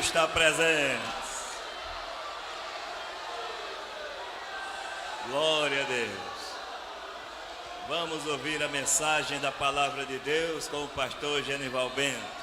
estar presentes. Glória a Deus. Vamos ouvir a mensagem da palavra de Deus com o pastor Genival Bento.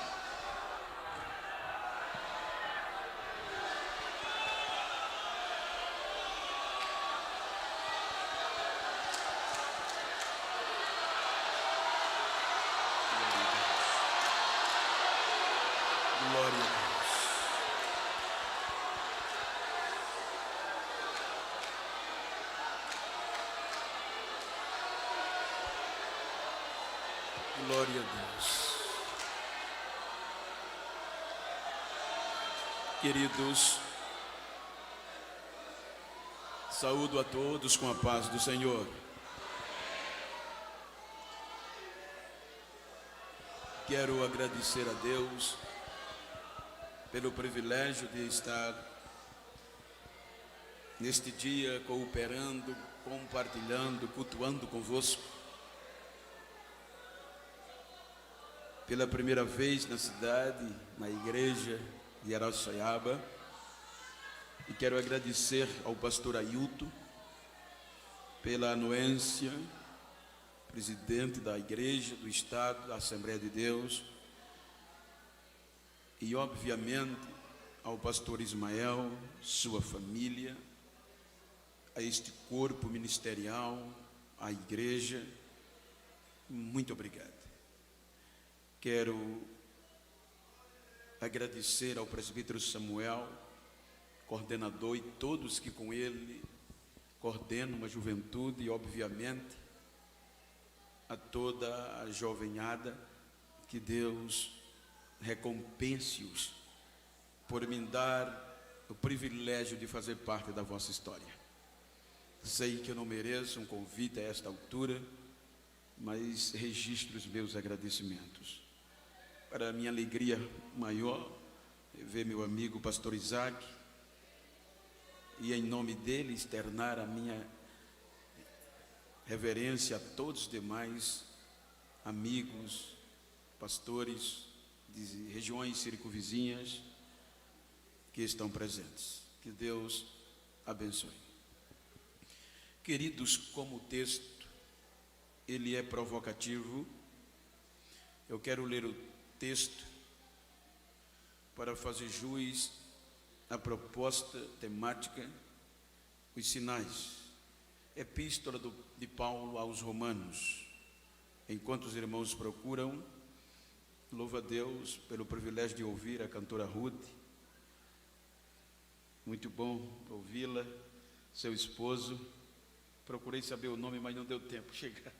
Glória a Deus. Queridos, saúdo a todos com a paz do Senhor. Quero agradecer a Deus pelo privilégio de estar neste dia cooperando, compartilhando, cultuando convosco. Pela primeira vez na cidade, na igreja de Araçoiaba, e quero agradecer ao pastor Ailton pela anuência, presidente da igreja, do Estado, da Assembleia de Deus, e obviamente ao pastor Ismael, sua família, a este corpo ministerial, à igreja. Muito obrigado. Quero agradecer ao presbítero Samuel, coordenador, e todos que com ele coordenam a juventude, e obviamente a toda a jovenhada. Que Deus recompense-os por me dar o privilégio de fazer parte da vossa história. Sei que eu não mereço um convite a esta altura, mas registro os meus agradecimentos. Para a minha alegria maior, ver meu amigo pastor Isaac, e em nome dele externar a minha reverência a todos os demais amigos, pastores de regiões circunvizinhas que estão presentes. Que Deus abençoe. Queridos, como o texto ele é provocativo, eu quero ler o texto para fazer jus à proposta temática, os sinais. Epístola de Paulo aos Romanos. Enquanto os irmãos procuram, louvo a Deus pelo privilégio de ouvir a cantora Ruth. Muito bom ouvi-la, seu esposo. Procurei saber o nome, mas não deu tempo de chegar.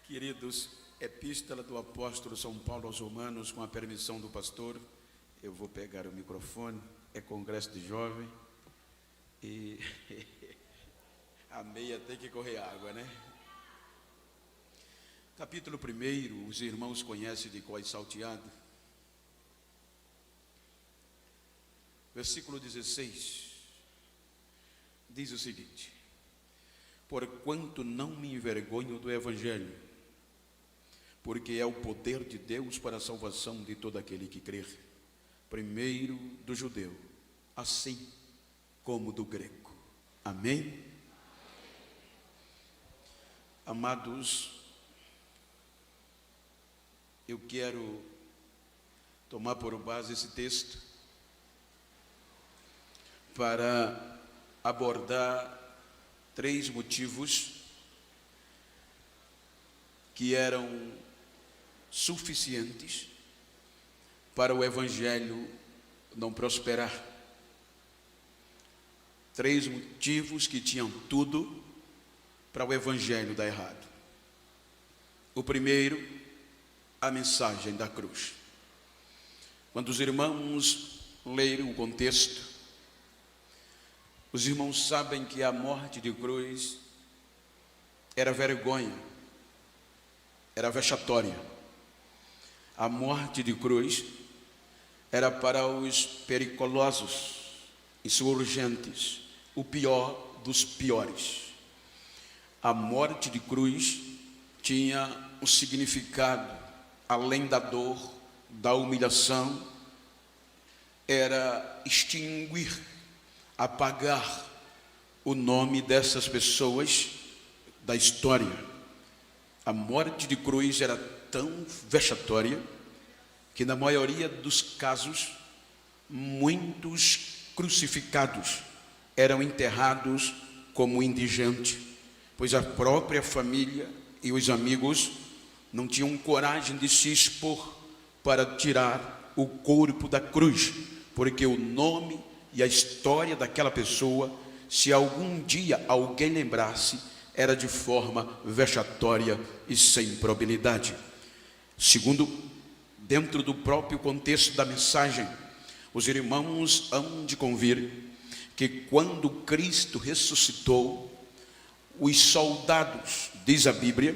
Queridos, epístola do apóstolo São Paulo aos Romanos, com a permissão do pastor, eu vou pegar o microfone, é congresso de jovem, e a meia tem que correr água, né? Capítulo 1, os irmãos conhecem de cor salteado. Versículo 16, diz o seguinte: porquanto não me envergonho do Evangelho, porque é o poder de Deus para a salvação de todo aquele que crer, primeiro do judeu, assim como do grego. Amém? Amados, eu quero tomar por base esse texto para abordar 3 motivos que eram suficientes para o Evangelho não prosperar. 3 motivos que tinham tudo para o Evangelho dar errado. O primeiro, a mensagem da cruz. Quando os irmãos leram o contexto, os irmãos sabem que a morte de cruz era vergonha, era vexatória. A morte de cruz era para os periculosos, insurgentes, o pior dos piores. A morte de cruz tinha um significado, além da dor, da humilhação, era extinguir, apagar o nome dessas pessoas da história. A morte de cruz era tão vexatória que, na maioria dos casos, muitos crucificados eram enterrados como indigentes, pois a própria família e os amigos não tinham coragem de se expor para tirar o corpo da cruz, porque o nome e a história daquela pessoa, se algum dia alguém lembrasse, era de forma vexatória e sem probabilidade. Segundo, dentro do próprio contexto da mensagem, os irmãos hão de convir que quando Cristo ressuscitou, os soldados, diz a Bíblia,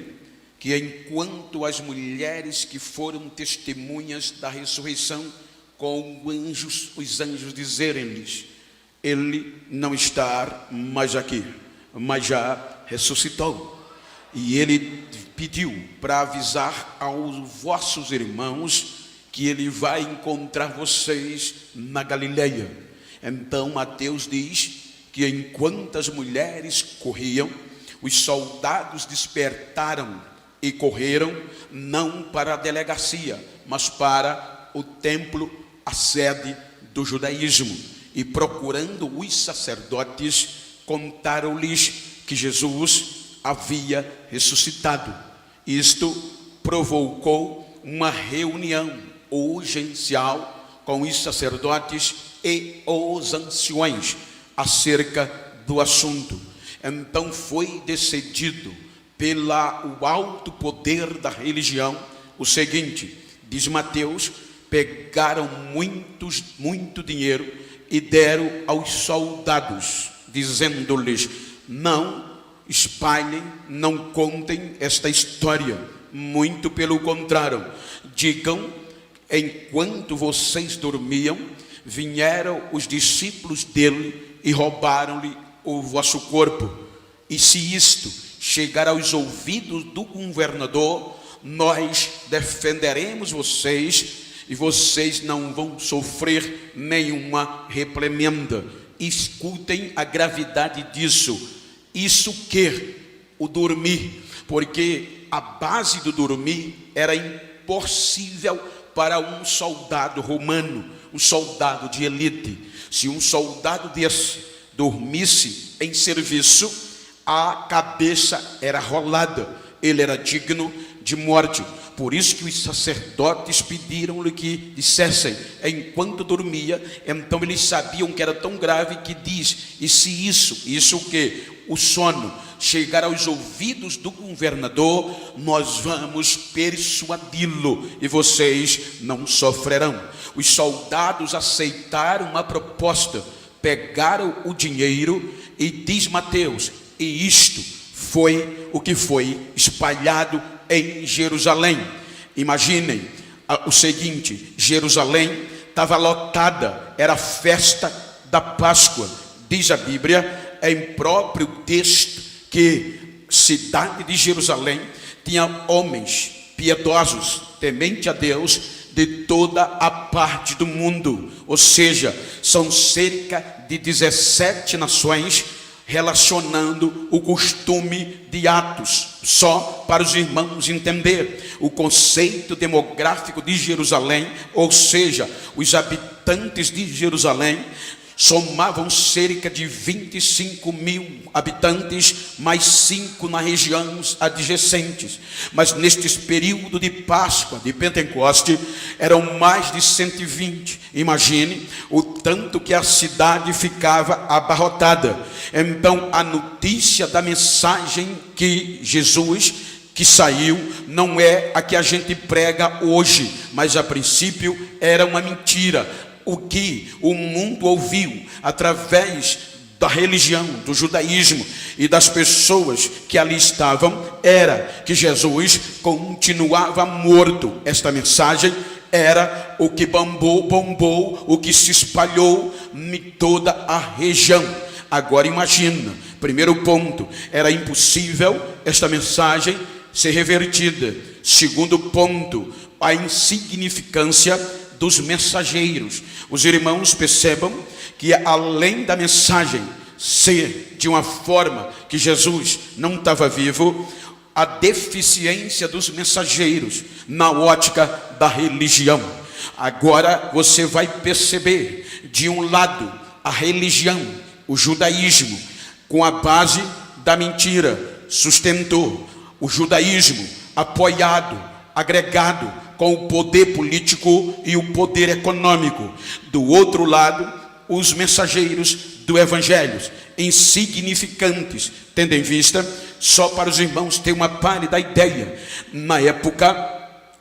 que enquanto as mulheres que foram testemunhas da ressurreição, com os anjos dizerem-lhes: ele não está mais aqui, mas já ressuscitou. E ele pediu para avisar aos vossos irmãos que ele vai encontrar vocês na Galileia. Então Mateus diz que enquanto as mulheres corriam, os soldados despertaram e correram não para a delegacia, mas para o templo, a sede do judaísmo, e procurando os sacerdotes, contaram-lhes que Jesus havia ressuscitado. Isto provocou uma reunião urgencial com os sacerdotes e os anciões acerca do assunto. Então foi decidido pelo alto poder da religião o seguinte, diz Mateus: pegaram muito dinheiro e deram aos soldados, dizendo-lhes: não espalhem, não contem esta história, muito pelo contrário, digam: enquanto vocês dormiam, vieram os discípulos dele e roubaram-lhe o vosso corpo. E se isto chegar aos ouvidos do governador, nós defenderemos vocês e vocês não vão sofrer nenhuma reprimenda. Escutem a gravidade disso. Isso que o dormir, porque a base do dormir era impossível para um soldado romano, um soldado de elite. Se um soldado desse dormisse em serviço, a cabeça era rolada, ele era digno de morte. Por isso que os sacerdotes pediram-lhe que dissessem enquanto dormia. Então eles sabiam que era tão grave que diz: e se isso o que? O sono chegar aos ouvidos do governador, nós vamos persuadi-lo e vocês não sofrerão. Os soldados aceitaram uma proposta, pegaram o dinheiro e diz Mateus, e isto foi o que foi espalhado em Jerusalém. Imaginem o seguinte: Jerusalém estava lotada, era a festa da Páscoa. Diz a Bíblia, em próprio texto, que cidade de Jerusalém tinha homens piedosos, temente a Deus, de toda a parte do mundo. Ou seja, são cerca de 17 nações, relacionando o costume de Atos, só para os irmãos entender o conceito demográfico de Jerusalém, ou seja, os habitantes de Jerusalém somavam cerca de 25 mil habitantes, mais 5 nas regiões adjacentes. Mas nestes período de Páscoa, de Pentecoste, eram mais de 120. Imagine o tanto que a cidade ficava abarrotada. Então a notícia da mensagem que Jesus que saiu não é a que a gente prega hoje, mas a princípio era uma mentira. O que o mundo ouviu através da religião, do judaísmo e das pessoas que ali estavam, era que Jesus continuava morto. Esta mensagem era o que bombou, o que se espalhou em toda a região. Agora imagina, primeiro ponto, era impossível esta mensagem ser revertida. Segundo ponto, a insignificância dos mensageiros. Os irmãos percebam que além da mensagem ser de uma forma que Jesus não estava vivo, a deficiência dos mensageiros na ótica da religião. Agora você vai perceber, de um lado, a religião, o judaísmo, com a base da mentira, sustentou o judaísmo, apoiado, agregado com o poder político e o poder econômico. Do outro lado, os mensageiros do evangelho, insignificantes, tendo em vista, só para os irmãos ter uma pálida ideia, na época,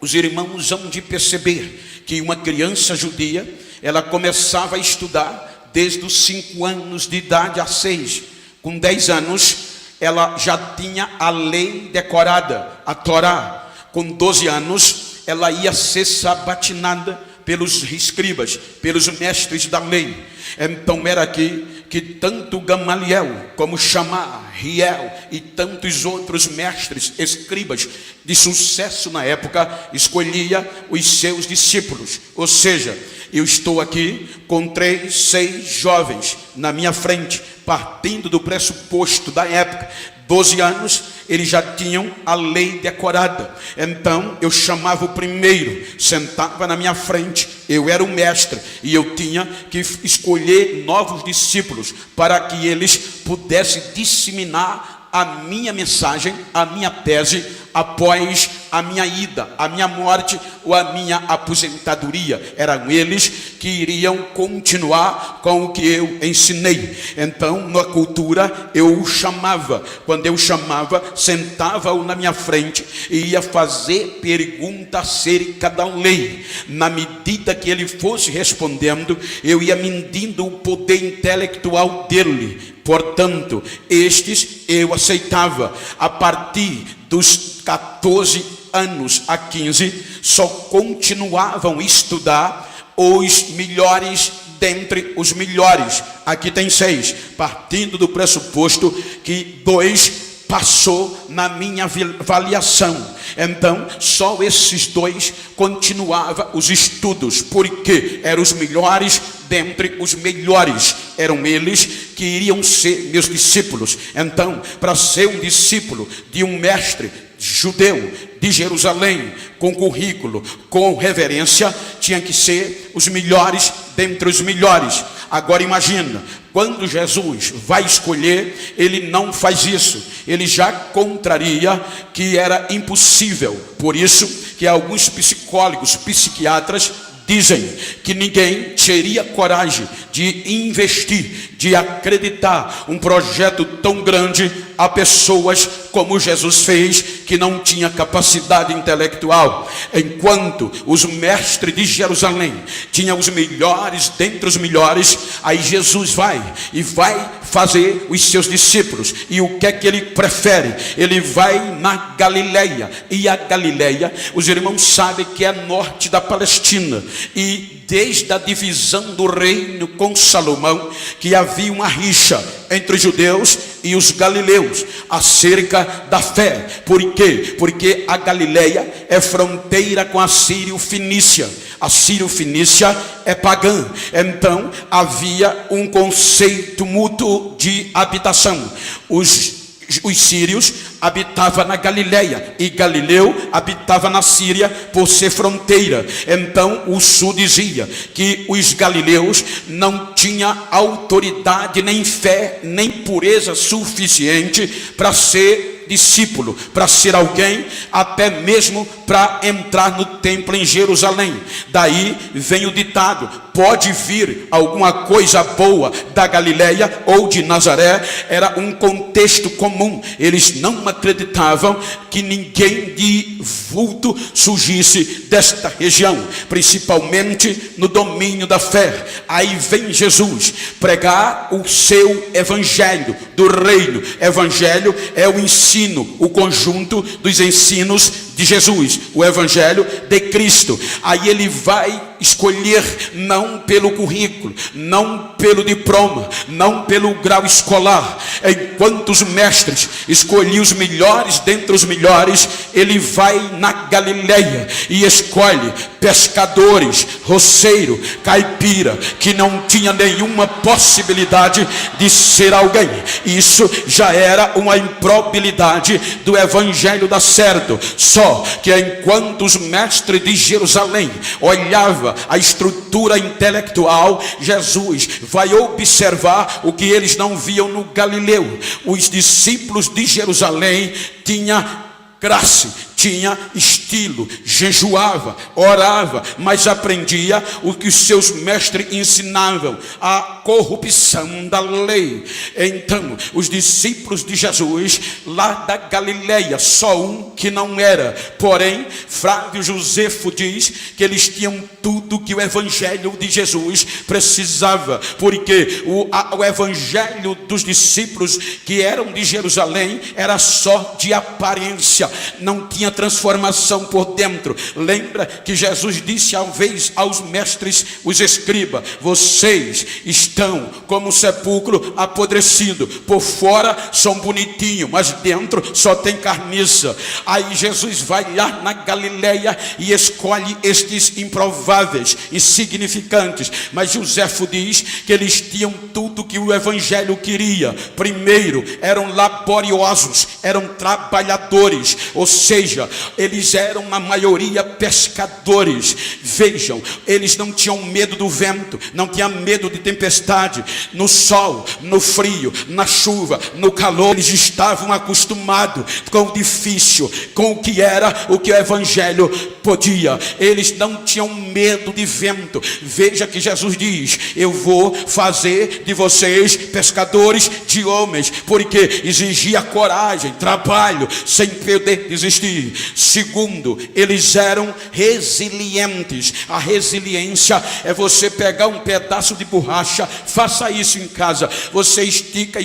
os irmãos hão de perceber que uma criança judia, ela começava a estudar desde os 5 anos de idade a 6. Com 10 anos, ela já tinha a lei decorada, a Torá. Com 12 anos, ela ia ser sabatinada pelos escribas, pelos mestres da lei. Então era aqui que tanto Gamaliel, como Chamar, Riel e tantos outros mestres, escribas de sucesso na época, escolhia os seus discípulos. Ou seja, eu estou aqui com 3, 6 jovens na minha frente, partindo do pressuposto da época. 12 anos, eles já tinham a lei decorada. Então, eu chamava o primeiro, sentava na minha frente, eu era o mestre, e eu tinha que escolher novos discípulos, para que eles pudessem disseminar a minha mensagem, a minha tese, após a minha ida, a minha morte ou a minha aposentadoria. Eram eles que iriam continuar com o que eu ensinei. Então, na cultura, eu o chamava. Quando eu chamava, sentava-o na minha frente e ia fazer pergunta acerca da lei. Na medida que ele fosse respondendo, eu ia medindo o poder intelectual dele. Portanto, estes eu aceitava. A partir dos 14 anos a 15, só continuavam a estudar os melhores dentre os melhores. Aqui tem 6, partindo do pressuposto que 2 passou na minha avaliação. Então, só esses 2 continuavam os estudos, porque eram os melhores dentre os melhores. Eram eles que iriam ser meus discípulos. Então, para ser um discípulo de um mestre judeu de Jerusalém, com currículo, com reverência, tinha que ser os melhores dentre os melhores. Agora imagina, quando Jesus vai escolher, ele não faz isso. Ele já contraria que era impossível. Por isso que alguns psicólogos, psiquiatras dizem que ninguém teria coragem de investir, de acreditar um projeto tão grande a pessoas como Jesus fez, que não tinha capacidade intelectual. Enquanto os mestres de Jerusalém tinham os melhores dentre os melhores, aí Jesus vai fazer os seus discípulos. E o que é que ele prefere? Ele vai na Galileia. E a Galileia, os irmãos sabem que é norte da Palestina. E desde a divisão do reino com Salomão, que havia uma rixa entre os judeus e os galileus acerca da fé. Por quê? Porque a Galileia é fronteira com a Sírio-Fenícia. A Sírio-Fenícia é pagã. Então havia um conceito mútuo de habitação. Os sírios habitavam na Galileia e Galileu habitava na Síria por ser fronteira. Então o sul dizia que os galileus não tinham autoridade, nem fé, nem pureza suficiente para ser discípulo, para ser alguém, até mesmo para entrar no templo em Jerusalém. Daí vem o ditado: pode vir alguma coisa boa da Galileia ou de Nazaré. Era um contexto comum. Eles não acreditavam que ninguém de vulto surgisse desta região, principalmente no domínio da fé. Aí vem Jesus pregar o seu evangelho do reino. Evangelho é o ensino, o conjunto dos ensinos de Jesus, o evangelho de Cristo. Aí ele vai escolher não pelo currículo, não pelo diploma, não pelo grau escolar. Enquanto os mestres escolhiam os melhores dentre os melhores, ele vai na Galileia e escolhe pescadores, roceiro, caipira, que não tinha nenhuma possibilidade de ser alguém. Isso já era uma improbabilidade do evangelho dar certo. Só que enquanto os mestres de Jerusalém olhavam a estrutura intelectual, Jesus vai observar o que eles não viam no Galileu. Os discípulos de Jerusalém tinham classe, tinha estilo, jejuava, orava, mas aprendia o que os seus mestres ensinavam, a corrupção da lei. Então, os discípulos de Jesus, lá da Galileia, só um que não era, porém, Flávio Josefo diz que eles tinham tudo que o evangelho de Jesus precisava, porque o evangelho dos discípulos que eram de Jerusalém era só de aparência, não tinha transformação por dentro. Lembra que Jesus disse aos mestres, os escribas: vocês estão como um sepulcro apodrecido, por fora são bonitinhos, mas dentro só tem carniça. Aí Jesus vai lá na Galileia e escolhe estes improváveis, insignificantes, mas Josefo diz que eles tinham tudo que o evangelho queria. Primeiro, eram laboriosos, eram trabalhadores, ou seja, eles eram na maioria pescadores. Vejam, eles não tinham medo do vento, não tinham medo de tempestade, no sol, no frio, na chuva, no calor. Eles estavam acostumados com o difícil, com o que era, o que o evangelho podia. Eles não tinham medo de vento. Veja que Jesus diz: eu vou fazer de vocês pescadores de homens, porque exigia coragem, trabalho, sem poder desistir. Segundo, eles eram resilientes. A resiliência é você pegar um pedaço de borracha, faça isso em casa, você estica,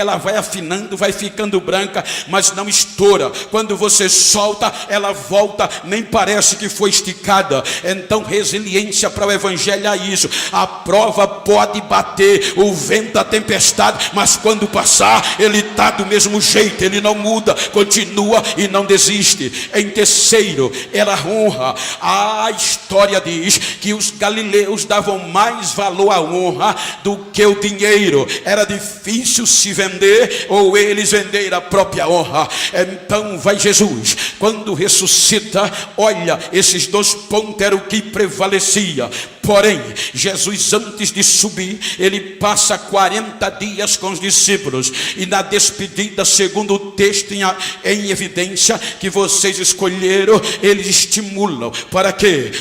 ela vai afinando, vai ficando branca, mas não estoura. Quando você solta, ela volta, nem parece que foi esticada. Então, resiliência para o evangelho é isso. A prova pode bater, o vento, a tempestade, mas quando passar, ele está do mesmo jeito, ele não muda, continua e não desiste. Em terceiro, era honra. A história diz que os galileus davam mais valor à honra do que o dinheiro. Era difícil se vender, ou eles venderam a própria honra. Então vai Jesus, quando ressuscita, olha, esses dois pontos eram o que prevalecia. Porém, Jesus, antes de subir, ele passa 40 dias com os discípulos, e na despedida, segundo o texto em evidência que vocês escolheram, eles estimulam para que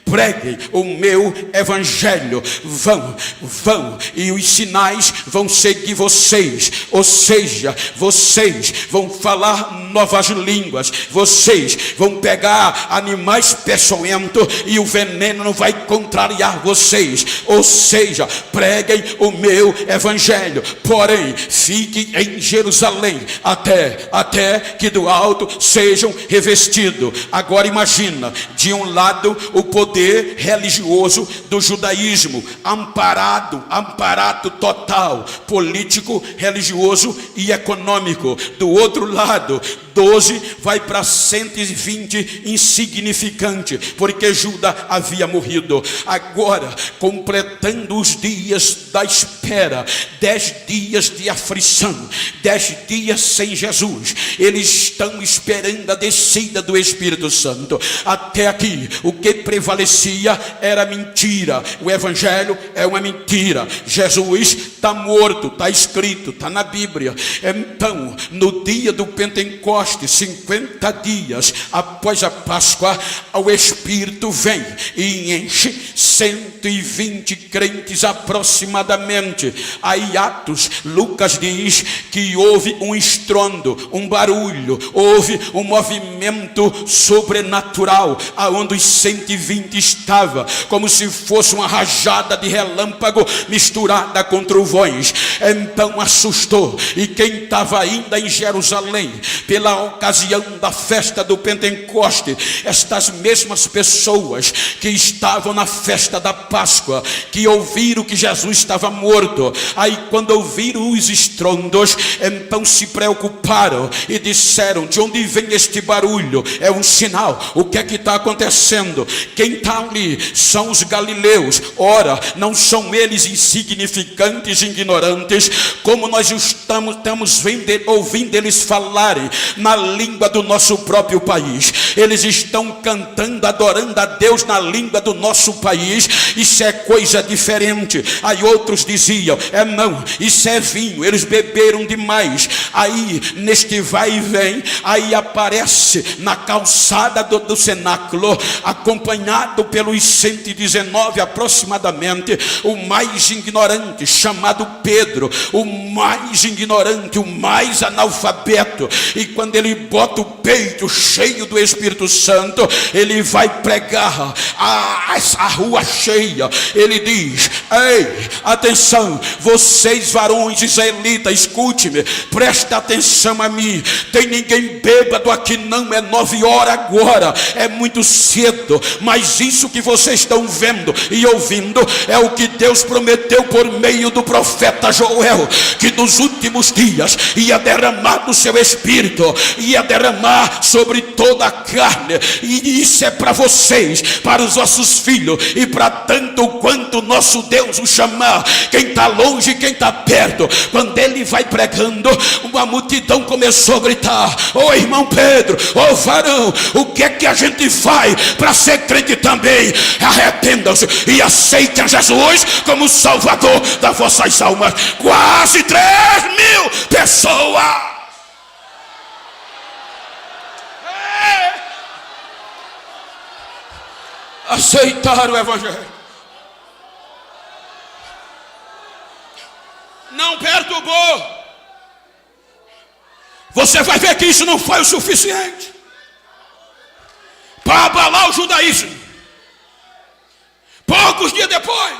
preguem o meu evangelho, vão, e os sinais vão seguir vocês. Ou seja, vocês vão falar novas línguas, vocês vão pegar animais peçonhentos e o veneno não vai contrariar vocês. Ou seja, preguem o meu evangelho, porém fiquem em Jerusalém até que do alto sejam revestidos. Agora imagina, de um lado o poder religioso do judaísmo, amparado total, político, religioso e econômico. Do outro lado, 12 vai para 120 insignificante, porque Judas havia morrido. Agora, completando os dias da espera, 10 dias de aflição, 10 dias sem Jesus, eles estão esperando a descida do Espírito Santo. Até aqui, o que prevalecia era mentira. O evangelho é uma mentira. Jesus está morto, está escrito, está na Bíblia. Então, no dia do Pentecostes, 50 dias após a Páscoa, o Espírito vem e enche 120 crentes aproximadamente. Aí Atos, Lucas diz que houve um estrondo, um barulho, houve um movimento sobrenatural, aonde os 120 estava como se fosse uma rajada de relâmpago misturada com trovões. Então assustou, e quem estava ainda em Jerusalém pela ocasião da festa do Pentecoste, estas mesmas pessoas que estavam na festa da Páscoa, que ouviram que Jesus estava morto, aí quando ouviram os estrondos, então se preocuparam e disseram: de onde vem este barulho? É um sinal. O que é que está acontecendo? Quem está ali são os galileus. Ora, não são eles insignificantes e ignorantes, como nós estamos ouvindo eles falarem na língua do nosso próprio país. Eles estão cantando, adorando a Deus na língua do nosso país. Isso é coisa diferente. Aí outros diziam: não, isso é vinho, eles beberam demais. Aí neste vai e vem, aí aparece na calçada do cenáculo, acompanhado pelos 119 aproximadamente, o mais ignorante, chamado Pedro, o mais ignorante, o mais analfabeto. E quando ele bota o peito cheio do Espírito Santo, ele vai pregar a rua cheia. Ele diz: ei, atenção, vocês varões israelitas, escute-me, presta atenção a mim. Tem ninguém bêbado aqui não, é 9 horas agora, é muito cedo, mas isso que vocês estão vendo e ouvindo é o que Deus prometeu por meio do profeta Joel, que nos últimos dias ia derramar do seu Espírito, ia derramar sobre toda a carne. E isso é para vocês, para os vossos filhos, e para tanto quanto nosso Deus o chamar, quem está longe e quem está perto. Quando ele vai pregando, uma multidão começou a gritar: ô irmão Pedro, ô varão, o que é que a gente faz para ser crente também? Arrependam-se e aceitem a Jesus como Salvador das vossas almas. Quase 3.000 pessoas aceitaram o Evangelho. Não perturbou. Você vai ver que isso não foi o suficiente para abalar o judaísmo. Poucos dias depois,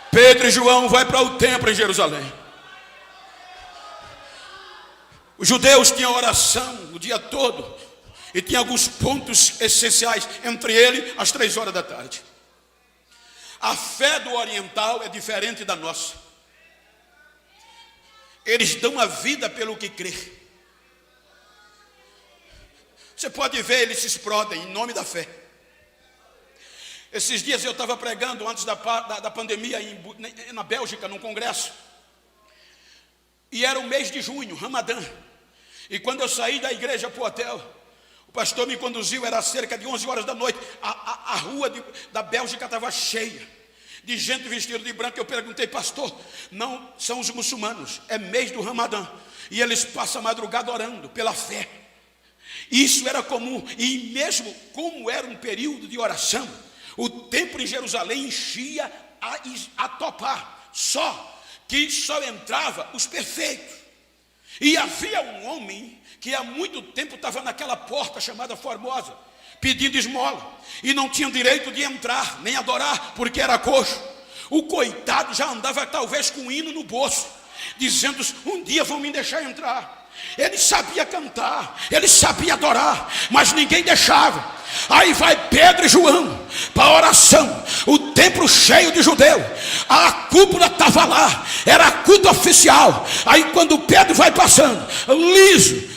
Pedro e João vão para o templo em Jerusalém. Os judeus tinham oração o dia todo, e tinha alguns pontos essenciais, entre eles às 3 horas da tarde. A fé do oriental é diferente da nossa. Eles dão a vida pelo que crê. Você pode ver, eles se explodem em nome da fé. Esses dias eu estava pregando antes da pandemia na Bélgica, num congresso. E era o mês de junho, Ramadã. E quando eu saí da igreja para o hotel, o pastor me conduziu, era cerca de 11 horas da noite. A rua da Bélgica estava cheia de gente vestida de branco. Eu perguntei: pastor, não são os muçulmanos, é mês do Ramadã, e eles passam a madrugada orando pela fé. Isso era comum. E mesmo como era um período de oração, o templo em Jerusalém enchia a topar. Só que só entrava os perfeitos. E havia um homem que há muito tempo estava naquela porta chamada Formosa, pedindo esmola, e não tinha direito de entrar, nem adorar, porque era coxo. O coitado já andava talvez com um hino no bolso, dizendo: um dia vão me deixar entrar. Ele sabia cantar, ele sabia adorar, mas ninguém deixava. Aí vai Pedro e João para a oração, o templo cheio de judeu, a cúpula estava lá, era culto oficial. Aí quando Pedro vai passando,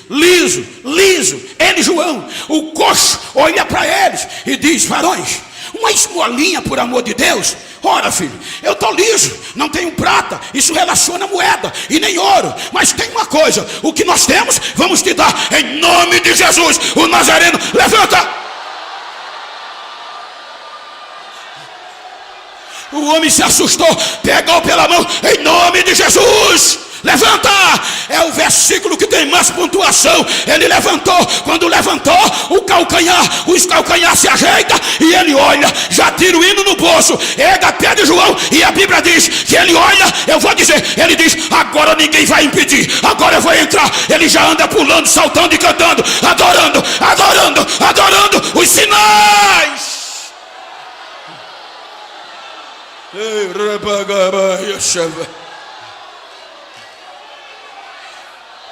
liso, ele e João, o coxo olha para eles e diz: varões, uma esmolinha por amor de Deus. Ora filho, eu estou liso, não tenho prata, isso relaciona moeda, e nem ouro, mas tem uma coisa, o que nós temos, vamos te dar, em nome de Jesus, o Nazareno. Levanta. O homem se assustou, pegou pela mão: em nome de Jesus, levanta! É o versículo que tem mais pontuação. Ele levantou, quando levantou, os calcanhar se ajeita e ele olha, já tira o hino no bolso, erga Pedro e João, e a Bíblia diz que ele olha, eu vou dizer, ele diz, agora ninguém vai impedir, agora eu vou entrar. Ele já anda pulando, saltando e cantando, adorando os sinais.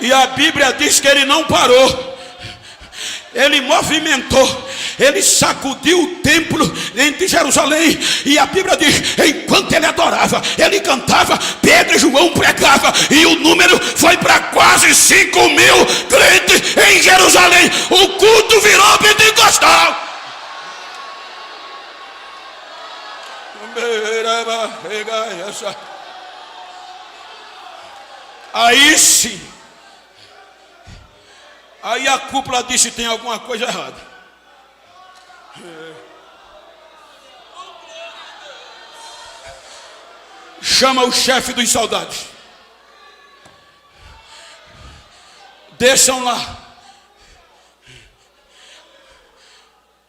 E a Bíblia diz que ele não parou, ele movimentou, ele sacudiu o templo entre Jerusalém. E a Bíblia diz, enquanto ele adorava, ele cantava, Pedro e João pregavam, e o número foi para quase 5.000 crentes em Jerusalém. O culto virou pentecostal. Aí sim, aí a cúpula disse, tem alguma coisa errada. Chama o chefe dos soldados, deixam lá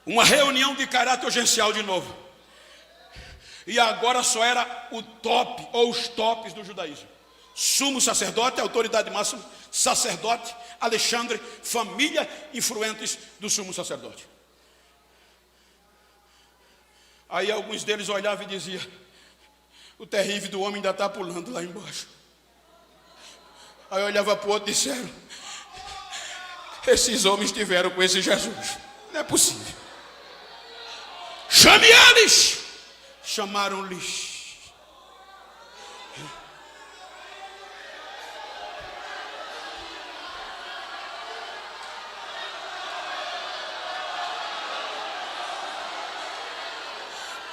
uma reunião de caráter urgencial de novo. E agora só era o top, ou os tops do judaísmo: sumo sacerdote, autoridade máxima, sacerdote, Alexandre, família influentes do sumo sacerdote. Aí alguns deles olhavam e diziam, o terrível do homem ainda está pulando lá embaixo. Aí eu olhava para o outro e disseram, esses homens estiveram com esse Jesus, não é possível. Chame eles. Chamaram-lhes.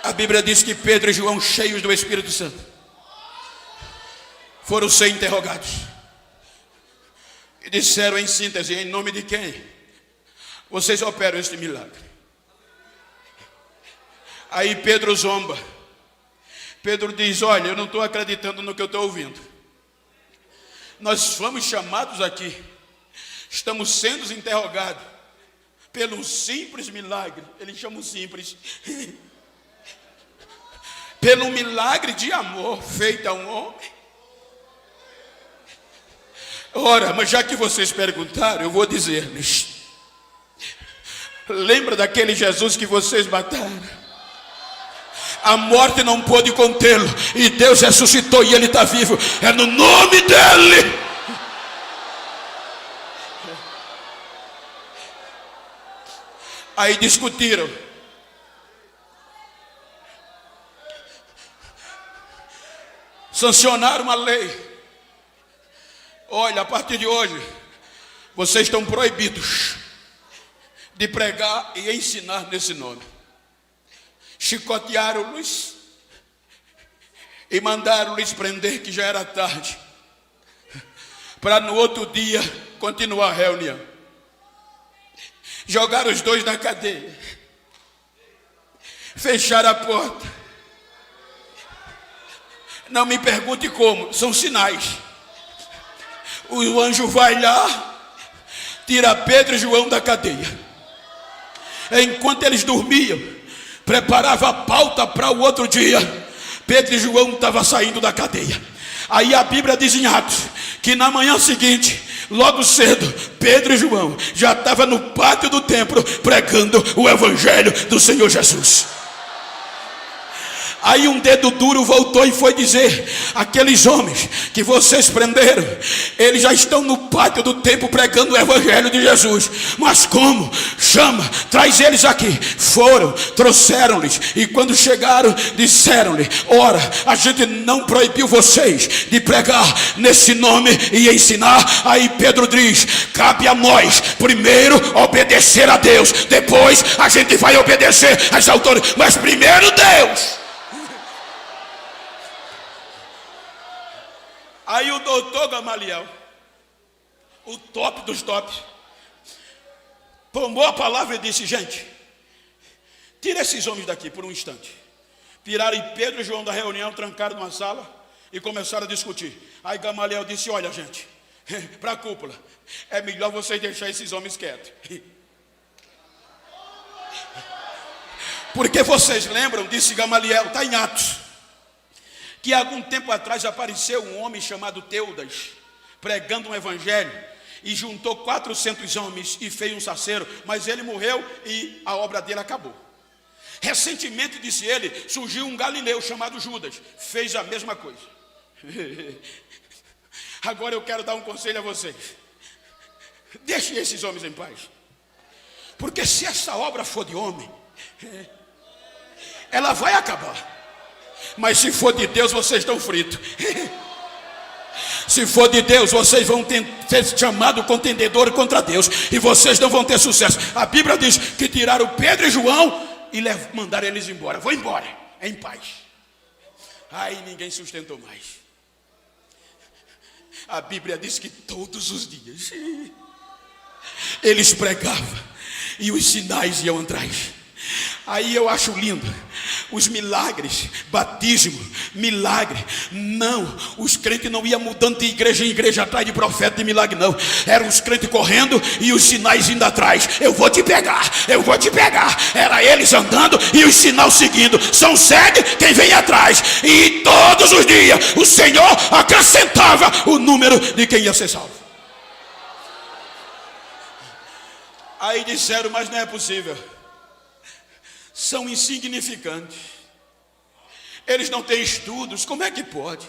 A Bíblia diz que Pedro e João, cheios do Espírito Santo, foram ser interrogados. E disseram em síntese, em nome de quem vocês operam este milagre? Aí Pedro zomba. Pedro diz, olha, eu não estou acreditando no que eu estou ouvindo. Nós fomos chamados aqui, estamos sendo interrogados pelo simples milagre. Ele chama o simples pelo milagre de amor feito a um homem. Ora, mas já que vocês perguntaram, eu vou dizer-lhes, lembra daquele Jesus que vocês mataram? A morte não pôde contê-lo, e Deus ressuscitou e ele está vivo. É no nome dele. Aí discutiram. Sancionaram uma lei. Olha, a partir de hoje, vocês estão proibidos de pregar e ensinar nesse nome. Chicotearam-lhes e mandaram-lhes prender, que já era tarde, para no outro dia continuar a reunião. Jogaram os dois na cadeia, fecharam a porta. Não me pergunte como, são sinais. O anjo vai lá, tira Pedro e João da cadeia. Enquanto eles dormiam, preparava a pauta para o outro dia, Pedro e João estavam saindo da cadeia. Aí a Bíblia diz em Atos que na manhã seguinte, logo cedo, Pedro e João já estavam no pátio do templo pregando o evangelho do Senhor Jesus. Aí um dedo duro voltou e foi dizer, aqueles homens que vocês prenderam, eles já estão no pátio do templo pregando o evangelho de Jesus. Mas como? Chama, traz eles aqui. Foram, trouxeram-lhes, e quando chegaram, disseram-lhe, ora, a gente não proibiu vocês de pregar nesse nome e ensinar. Aí Pedro diz, cabe a nós primeiro obedecer a Deus, depois a gente vai obedecer às autoridades, mas primeiro Deus. Aí o doutor Gamaliel, o top dos tops, tomou a palavra e disse, gente, tira esses homens daqui por um instante. Tiraram Pedro e João da reunião, trancaram numa sala, e começaram a discutir. Aí Gamaliel disse: olha, gente, para a cúpula, é melhor vocês deixar esses homens quietos. Porque vocês lembram, disse Gamaliel, está em Atos, que há algum tempo atrás apareceu um homem chamado Teudas, pregando um evangelho, e juntou 400 homens e fez um saceiro, mas ele morreu e a obra dele acabou. Recentemente, disse ele, surgiu um galileu chamado Judas, fez a mesma coisa. Agora eu quero dar um conselho a vocês: deixem esses homens em paz, porque se essa obra for de homem, ela vai acabar. Mas se for de Deus, vocês estão fritos. Se for de Deus, vocês vão ser chamados contendedores contra Deus, e vocês não vão ter sucesso. A Bíblia diz que tiraram Pedro e João e mandaram eles embora. Vão embora, em paz. Aí ninguém sustentou mais. A Bíblia diz que todos os dias eles pregavam e os sinais iam atrás. Aí eu acho lindo os milagres, batismo, milagre. Não, os crentes não iam mudando de igreja em igreja atrás de profeta de milagre, não. Eram os crentes correndo e os sinais indo atrás. Eu vou te pegar, eu vou te pegar. Era eles andando e os sinais seguindo. São segue quem vem atrás. E todos os dias o Senhor acrescentava o número de quem ia ser salvo. Aí disseram: mas não é possível, são insignificantes, eles não têm estudos, como é que pode?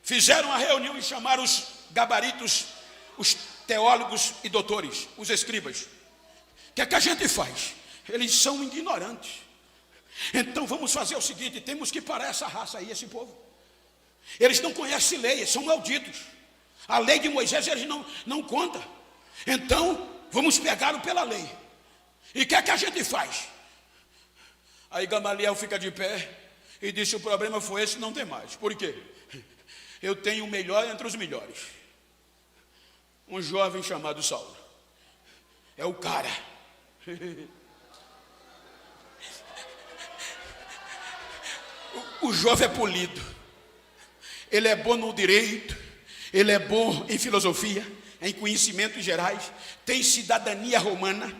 Fizeram uma reunião e chamaram os gabaritos, os teólogos e doutores, os escribas. O que é que a gente faz? Eles são ignorantes. Então vamos fazer o seguinte: temos que parar essa raça aí, esse povo. Eles não conhecem lei, são malditos. A lei de Moisés eles não contam. Então vamos pegá-lo pela lei. E o que é que a gente faz? Aí Gamaliel fica de pé e disse: o problema foi esse, não tem mais. Por quê? Eu tenho o melhor entre os melhores. Um jovem chamado Saulo. É o cara. O jovem é polido. Ele é bom no direito. Ele é bom em filosofia, em conhecimentos gerais. Tem cidadania romana,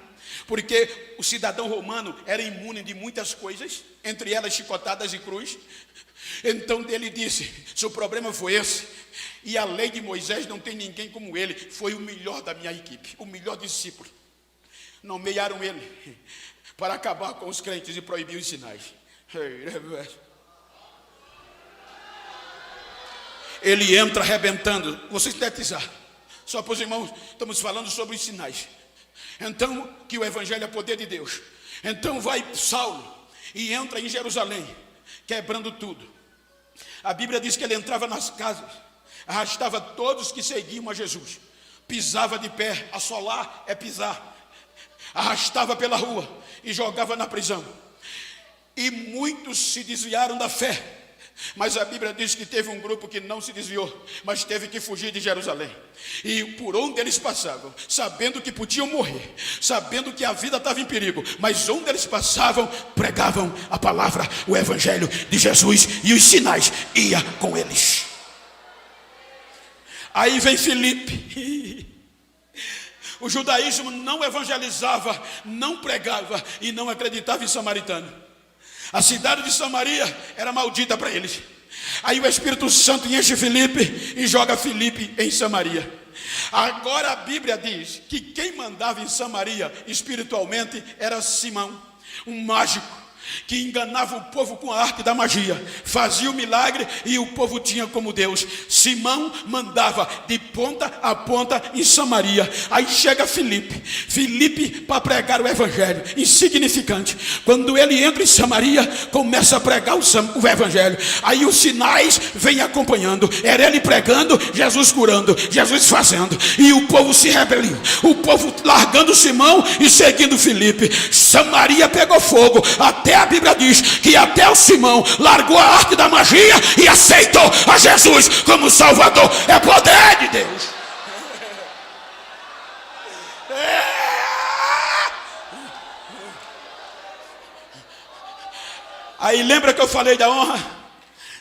porque o cidadão romano era imune de muitas coisas, entre elas chicotadas e cruz. Então ele disse: se o problema foi esse, e a lei de Moisés não tem ninguém como ele, foi o melhor da minha equipe, o melhor discípulo. Nomearam ele para acabar com os crentes e proibir os sinais. Ele entra arrebentando. Vou sintetizar, só para os irmãos, estamos falando sobre os sinais. Então, que o evangelho é poder de Deus. Então vai Saulo e entra em Jerusalém, quebrando tudo. A Bíblia diz que ele entrava nas casas, arrastava todos que seguiam a Jesus, pisava de pé, assolar é pisar, arrastava pela rua e jogava na prisão. E muitos se desviaram da fé. Mas a Bíblia diz que teve um grupo que não se desviou, mas teve que fugir de Jerusalém. E por onde eles passavam, sabendo que podiam morrer, sabendo que a vida estava em perigo, mas onde eles passavam, pregavam a palavra, o evangelho de Jesus, e os sinais iam com eles. Aí vem Filipe. O judaísmo não evangelizava, não pregava e não acreditava em samaritano. A cidade de Samaria era maldita para eles. Aí o Espírito Santo enche Filipe e joga Filipe em Samaria. Agora a Bíblia diz que quem mandava em Samaria espiritualmente era Simão, um mágico que enganava o povo com a arte da magia, fazia o milagre e o povo tinha como Deus. Simão mandava de ponta a ponta em Samaria. Aí chega Filipe para pregar o evangelho, insignificante. Quando ele entra em Samaria, começa a pregar o evangelho. Aí os sinais vêm acompanhando. Era ele pregando, Jesus curando, Jesus fazendo, e o povo se rebeliu, o povo largando Simão e seguindo Filipe. Samaria pegou fogo. Até a Bíblia diz que até o Simão largou a arte da magia e aceitou a Jesus como Salvador. É poder de Deus. Aí lembra que eu falei da honra?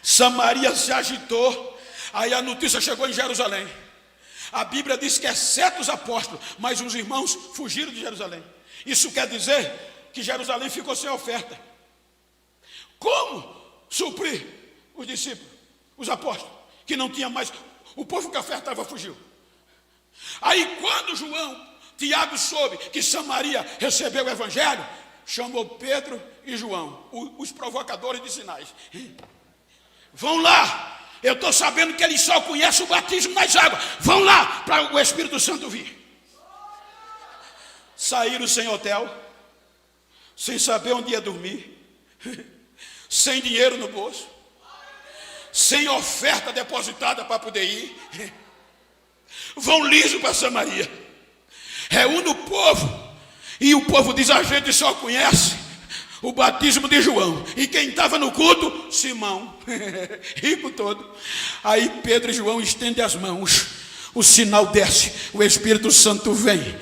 Samaria se agitou. Aí a notícia chegou em Jerusalém. A Bíblia diz que exceto os apóstolos, mas os irmãos fugiram de Jerusalém. Isso quer dizer que Jerusalém ficou sem oferta. Como suprir os discípulos, os apóstolos, que não tinha mais? O povo que ofertava fugiu. Aí quando Tiago soube que Samaria recebeu o evangelho, chamou Pedro e João, os provocadores de sinais. Vão lá. Eu estou sabendo que eles só conhecem o batismo nas águas. Vão lá para o Espírito Santo vir. Saíram sem hotel, sem saber onde ia dormir, sem dinheiro no bolso, sem oferta depositada para poder ir. Vão liso para Samaria. Reúne o povo. E o povo diz: a gente só conhece o batismo de João. E quem estava no culto? Simão. Rico todo. Aí Pedro e João estendem as mãos. O sinal desce. O Espírito Santo vem.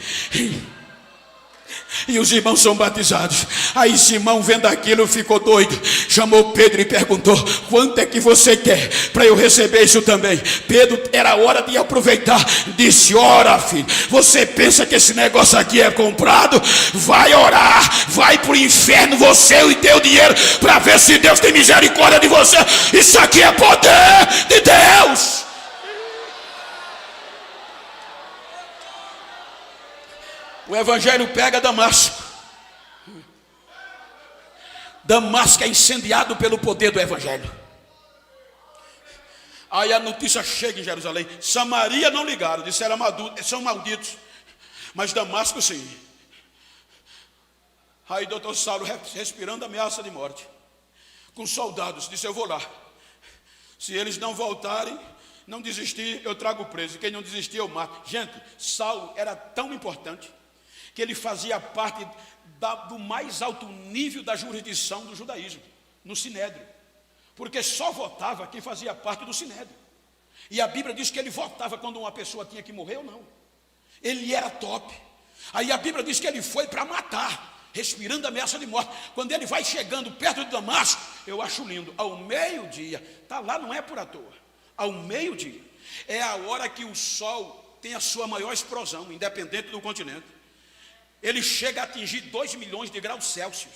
E os irmãos são batizados. Aí Simão, vendo aquilo, ficou doido. Chamou Pedro e perguntou: quanto é que você quer para eu receber isso também? Pedro, era hora de aproveitar. Disse: ora, filho, você pensa que esse negócio aqui é comprado? Vai orar, vai para o inferno, você e teu dinheiro, para ver se Deus tem misericórdia de você. Isso aqui é poder de Deus. O evangelho pega Damasco. Damasco é incendiado pelo poder do evangelho. Aí a notícia chega em Jerusalém. Samaria não ligaram, disseram: são malditos. Mas Damasco sim. Aí doutor Saulo, respirando ameaça de morte, com soldados, disse: eu vou lá. Se eles não voltarem, não desistir, eu trago preso. Quem não desistir, eu mato. Gente, Saulo era tão importante que ele fazia parte do mais alto nível da jurisdição do judaísmo, no Sinédrio. Porque só votava quem fazia parte do Sinédrio. E a Bíblia diz que ele votava quando uma pessoa tinha que morrer ou não. Ele era top. Aí a Bíblia diz que ele foi para matar, respirando ameaça de morte. Quando ele vai chegando perto de Damasco, eu acho lindo, ao meio-dia, está lá, não é por à toa, ao meio-dia, é a hora que o sol tem a sua maior explosão, independente do continente. Ele chega a atingir 2 milhões de graus Celsius.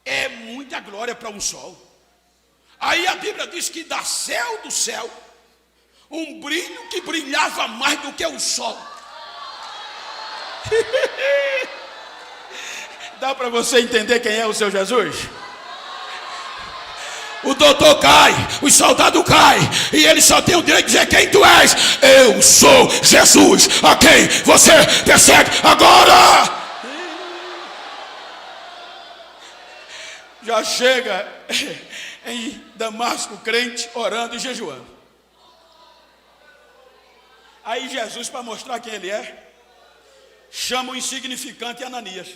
É muita glória para um sol. Aí a Bíblia diz que da céu do céu um brilho que brilhava mais do que o sol. Dá para você entender quem é o seu Jesus? O doutor cai, os soldados caem, e ele só tem o direito de dizer: quem tu és? Eu sou Jesus, a quem você persegue agora. Já chega em Damasco, crente, orando e jejuando. Aí Jesus, para mostrar quem ele é, chama o insignificante Ananias.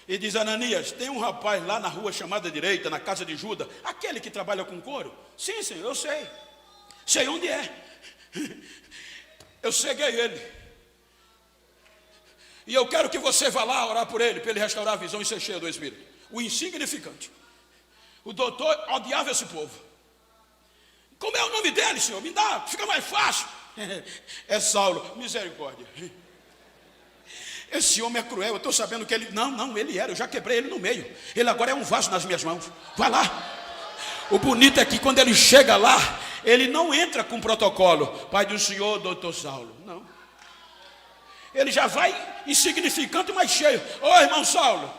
E diz: Ananias, tem um rapaz lá na rua chamada direita, na casa de Judas, aquele que trabalha com couro? Sim, senhor, eu sei. Sei onde é. Eu ceguei ele. E eu quero que você vá lá orar por ele, para ele restaurar a visão e ser cheio do Espírito. O insignificante. O doutor odiava esse povo. Como é o nome dele, senhor? Me dá, fica mais fácil. É Saulo, misericórdia. Esse homem é cruel, eu estou sabendo que ele... Não, ele era, eu já quebrei ele no meio. Ele agora é um vaso nas minhas mãos. Vai lá. O bonito é que quando ele chega lá, ele não entra com protocolo: pai do senhor, doutor Saulo. Não. Ele já vai insignificante, mas cheio. Ô irmão Saulo.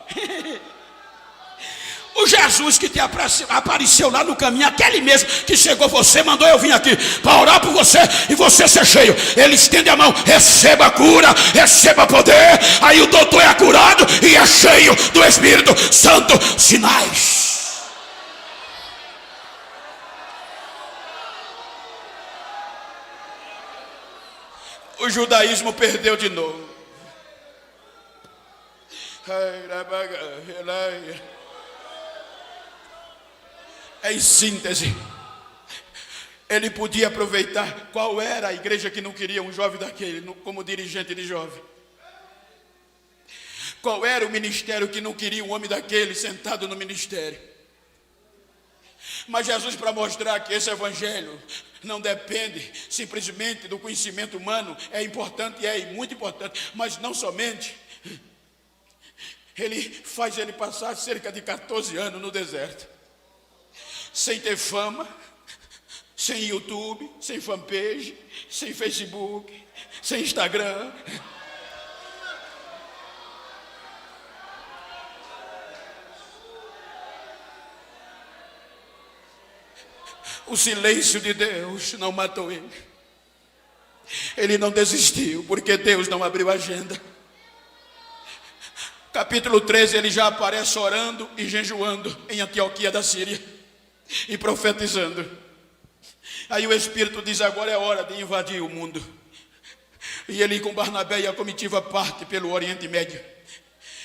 O Jesus que te apareceu lá no caminho, aquele mesmo que chegou você, mandou eu vir aqui para orar por você e você ser cheio. Ele estende a mão: receba cura, receba poder. Aí o doutor é curado e é cheio do Espírito Santo. Sinais. O judaísmo perdeu de novo. Em síntese, ele podia aproveitar. Qual era a igreja que não queria um jovem daquele como dirigente de jovem? Qual era o ministério que não queria um homem daquele sentado no ministério? Mas Jesus, para mostrar que esse evangelho não depende simplesmente do conhecimento humano, é importante, é muito importante, mas não somente. Ele faz ele passar cerca de 14 anos no deserto, sem ter fama, sem YouTube, sem fanpage, sem Facebook, sem Instagram. O silêncio de Deus não matou ele. Ele não desistiu, porque Deus não abriu agenda. Capítulo 13, ele já aparece orando e jejuando em Antioquia da Síria e profetizando. Aí o Espírito diz: agora é hora de invadir o mundo. E ele com Barnabé e a comitiva parte pelo Oriente Médio,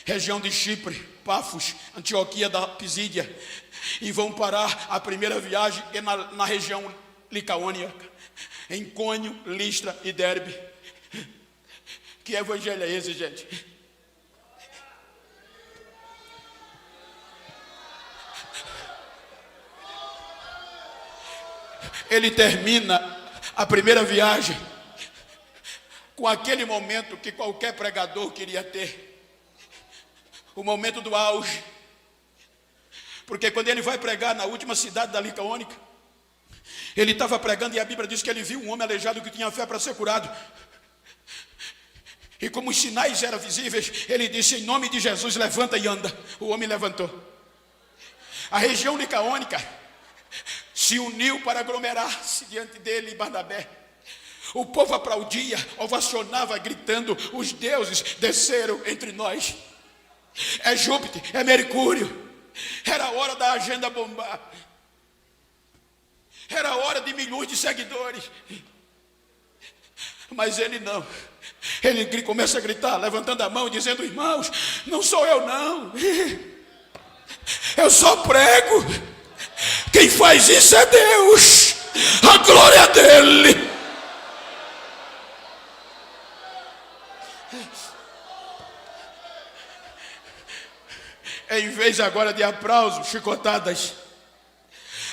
região de Chipre, Pafos, Antioquia da Pisídia, e vão parar a primeira viagem na região licaônica, em Cônio, Listra e Derbe. Que evangelho é esse, gente? Ele termina a primeira viagem com aquele momento que qualquer pregador queria ter, o momento do auge. Porque quando ele vai pregar na última cidade da Licaônica, ele estava pregando e a Bíblia diz que ele viu um homem aleijado que tinha fé para ser curado. E como os sinais eram visíveis, ele disse: em nome de Jesus, levanta e anda. O homem levantou. A região licaônica se uniu para aglomerar-se diante dele e Barnabé. O povo aplaudia, ovacionava, gritando: os deuses desceram entre nós. É Júpiter, é Mercúrio. Era hora da agenda bombar. Era hora de milhões de seguidores. Mas ele não. Ele começa a gritar, levantando a mão, dizendo: irmãos, não sou eu não. Eu só prego. Quem faz isso é Deus. A glória é dele. Em vez agora de aplausos, chicotadas.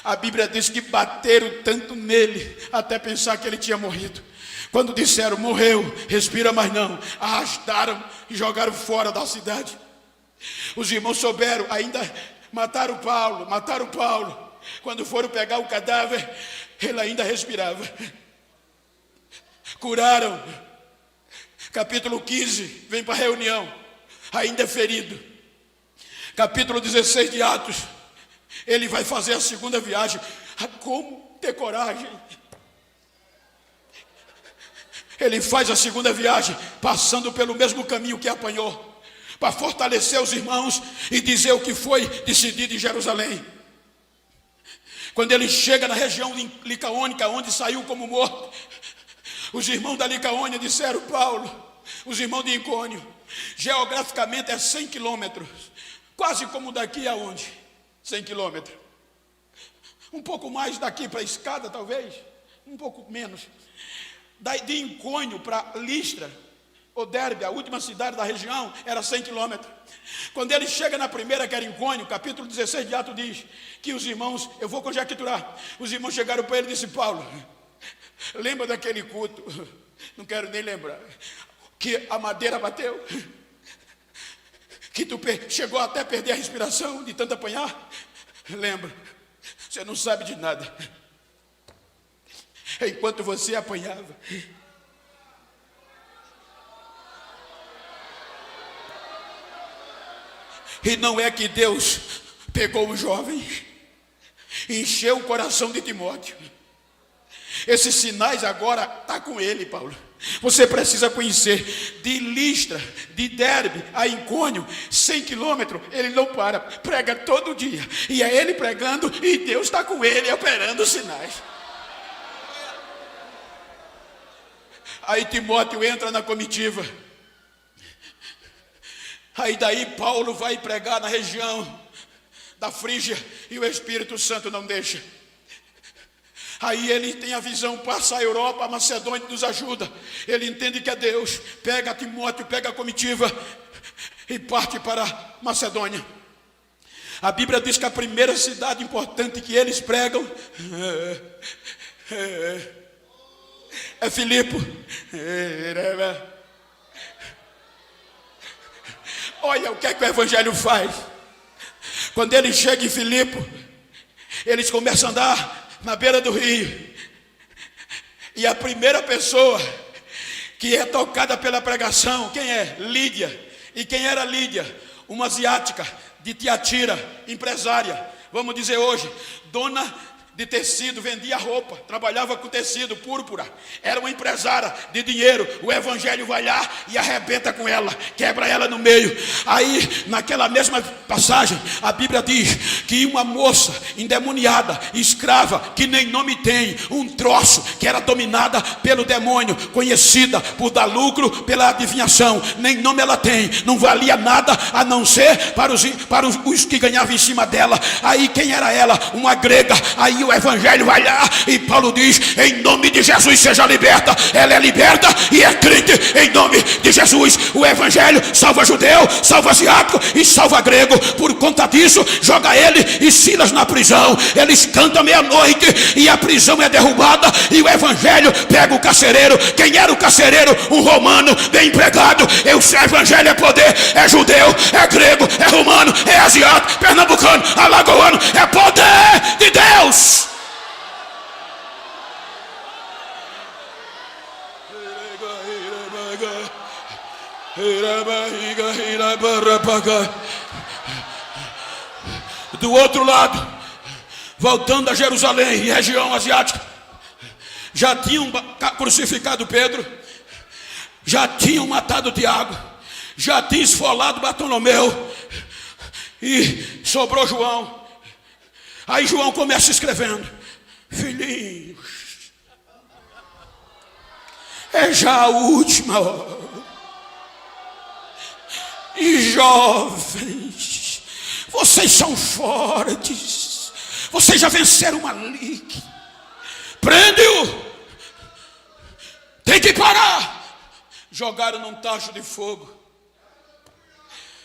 A Bíblia diz que bateram tanto nele, até pensar que ele tinha morrido. Quando disseram: morreu, respira mais não, arrastaram e jogaram fora da cidade. Os irmãos souberam, ainda mataram Paulo. Quando foram pegar o cadáver, ele ainda respirava. Curaram. Capítulo 15, vem para a reunião, ainda ferido. Capítulo 16 de Atos, ele vai fazer a segunda viagem. Como ter coragem? Ele faz a segunda viagem, passando pelo mesmo caminho que apanhou, para fortalecer os irmãos e dizer o que foi decidido em Jerusalém. Quando ele chega na região licaônica, onde saiu como morto, os irmãos da Licaônia disseram: Paulo, os irmãos de Icônio, geograficamente é 100 quilômetros, quase como daqui aonde? 100 quilômetros. Um pouco mais daqui para a escada, talvez, um pouco menos. De Icônio para Listra, ou Derbe, a última cidade da região, era 100 quilômetros. Quando ele chega na primeira, que era Icônio, capítulo 16 de Atos diz que os irmãos, eu vou conjecturar, os irmãos chegaram para ele e disse: Paulo, lembra daquele culto? Não quero nem lembrar. Que a madeira bateu, que tu chegou até a perder a respiração de tanto apanhar. Lembra? Você não sabe de nada. Enquanto você apanhava, e não é que Deus pegou o jovem, encheu o coração de Timóteo. Esses sinais agora estão com ele, Paulo. Você precisa conhecer. De Listra, de Derbe a Icônio, 100 quilômetros, ele não para, prega todo dia. E é ele pregando e Deus está com ele, operando os sinais. Aí Timóteo entra na comitiva. Aí daí Paulo vai pregar na região da Frígia e o Espírito Santo não deixa. Aí ele tem a visão, passa a Europa, a Macedônia nos ajuda. Ele entende que é Deus. Pega Timóteo, pega a comitiva e parte para a Macedônia. A Bíblia diz que a primeira cidade importante que eles pregam é Filipe. Olha o que é que o evangelho faz. Quando ele chega em Filipe, eles começam a andar na beira do rio. E a primeira pessoa que é tocada pela pregação, quem é? Lídia. E quem era Lídia? Uma asiática de Tiatira, empresária, vamos dizer hoje, dona de tecido, vendia roupa, trabalhava com tecido, púrpura, era uma empresária de dinheiro. O evangelho vai lá e arrebenta com ela, quebra ela no meio. Aí naquela mesma passagem a Bíblia diz que uma moça endemoniada, escrava, que nem nome tem, um troço, que era dominada pelo demônio, conhecida por dar lucro pela adivinhação, nem nome ela tem, não valia nada a não ser para os que ganhavam em cima dela. Aí quem era ela? Uma grega. Aí o evangelho vai lá e Paulo diz: em nome de Jesus seja liberta. Ela é liberta e é crente em nome de Jesus. O evangelho salva judeu, salva asiático e salva grego. Por conta disso, joga ele e Silas na prisão. Eles cantam meia-noite e a prisão é derrubada, e o evangelho pega o carcereiro. Quem era o carcereiro? Um romano bem empregado. O evangelho é poder, é judeu, é grego, é romano, é asiático, pernambucano, alagoano, é poder de Deus. Do outro lado, voltando a Jerusalém, região asiática, já tinham crucificado Pedro, já tinham matado Tiago, já tinham esfolado Bartolomeu, e sobrou João. Aí João começa escrevendo: filhinhos, é já a última hora. E jovens, vocês são fortes, vocês já venceram o Malique. Prende-o, tem que parar. Jogaram num tacho de fogo,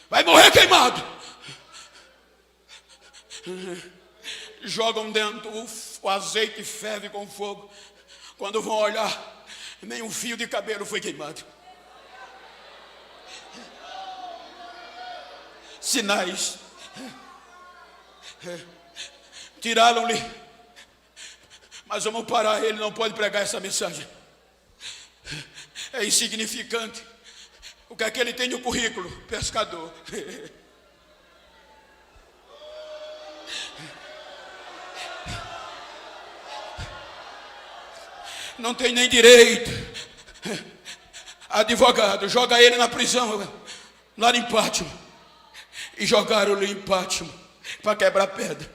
vai morrer queimado. Jogam dentro, o azeite ferve com fogo. Quando vão olhar, nem um fio de cabelo foi queimado. Sinais. Tiraram-lhe, mas vamos parar, ele não pode pregar essa mensagem, é insignificante. O que é que ele tem no currículo? Pescador. Não tem nem direito. Advogado, joga ele na prisão lá em Pátimo. E jogaram-lhe em Pátimo para quebrar pedra.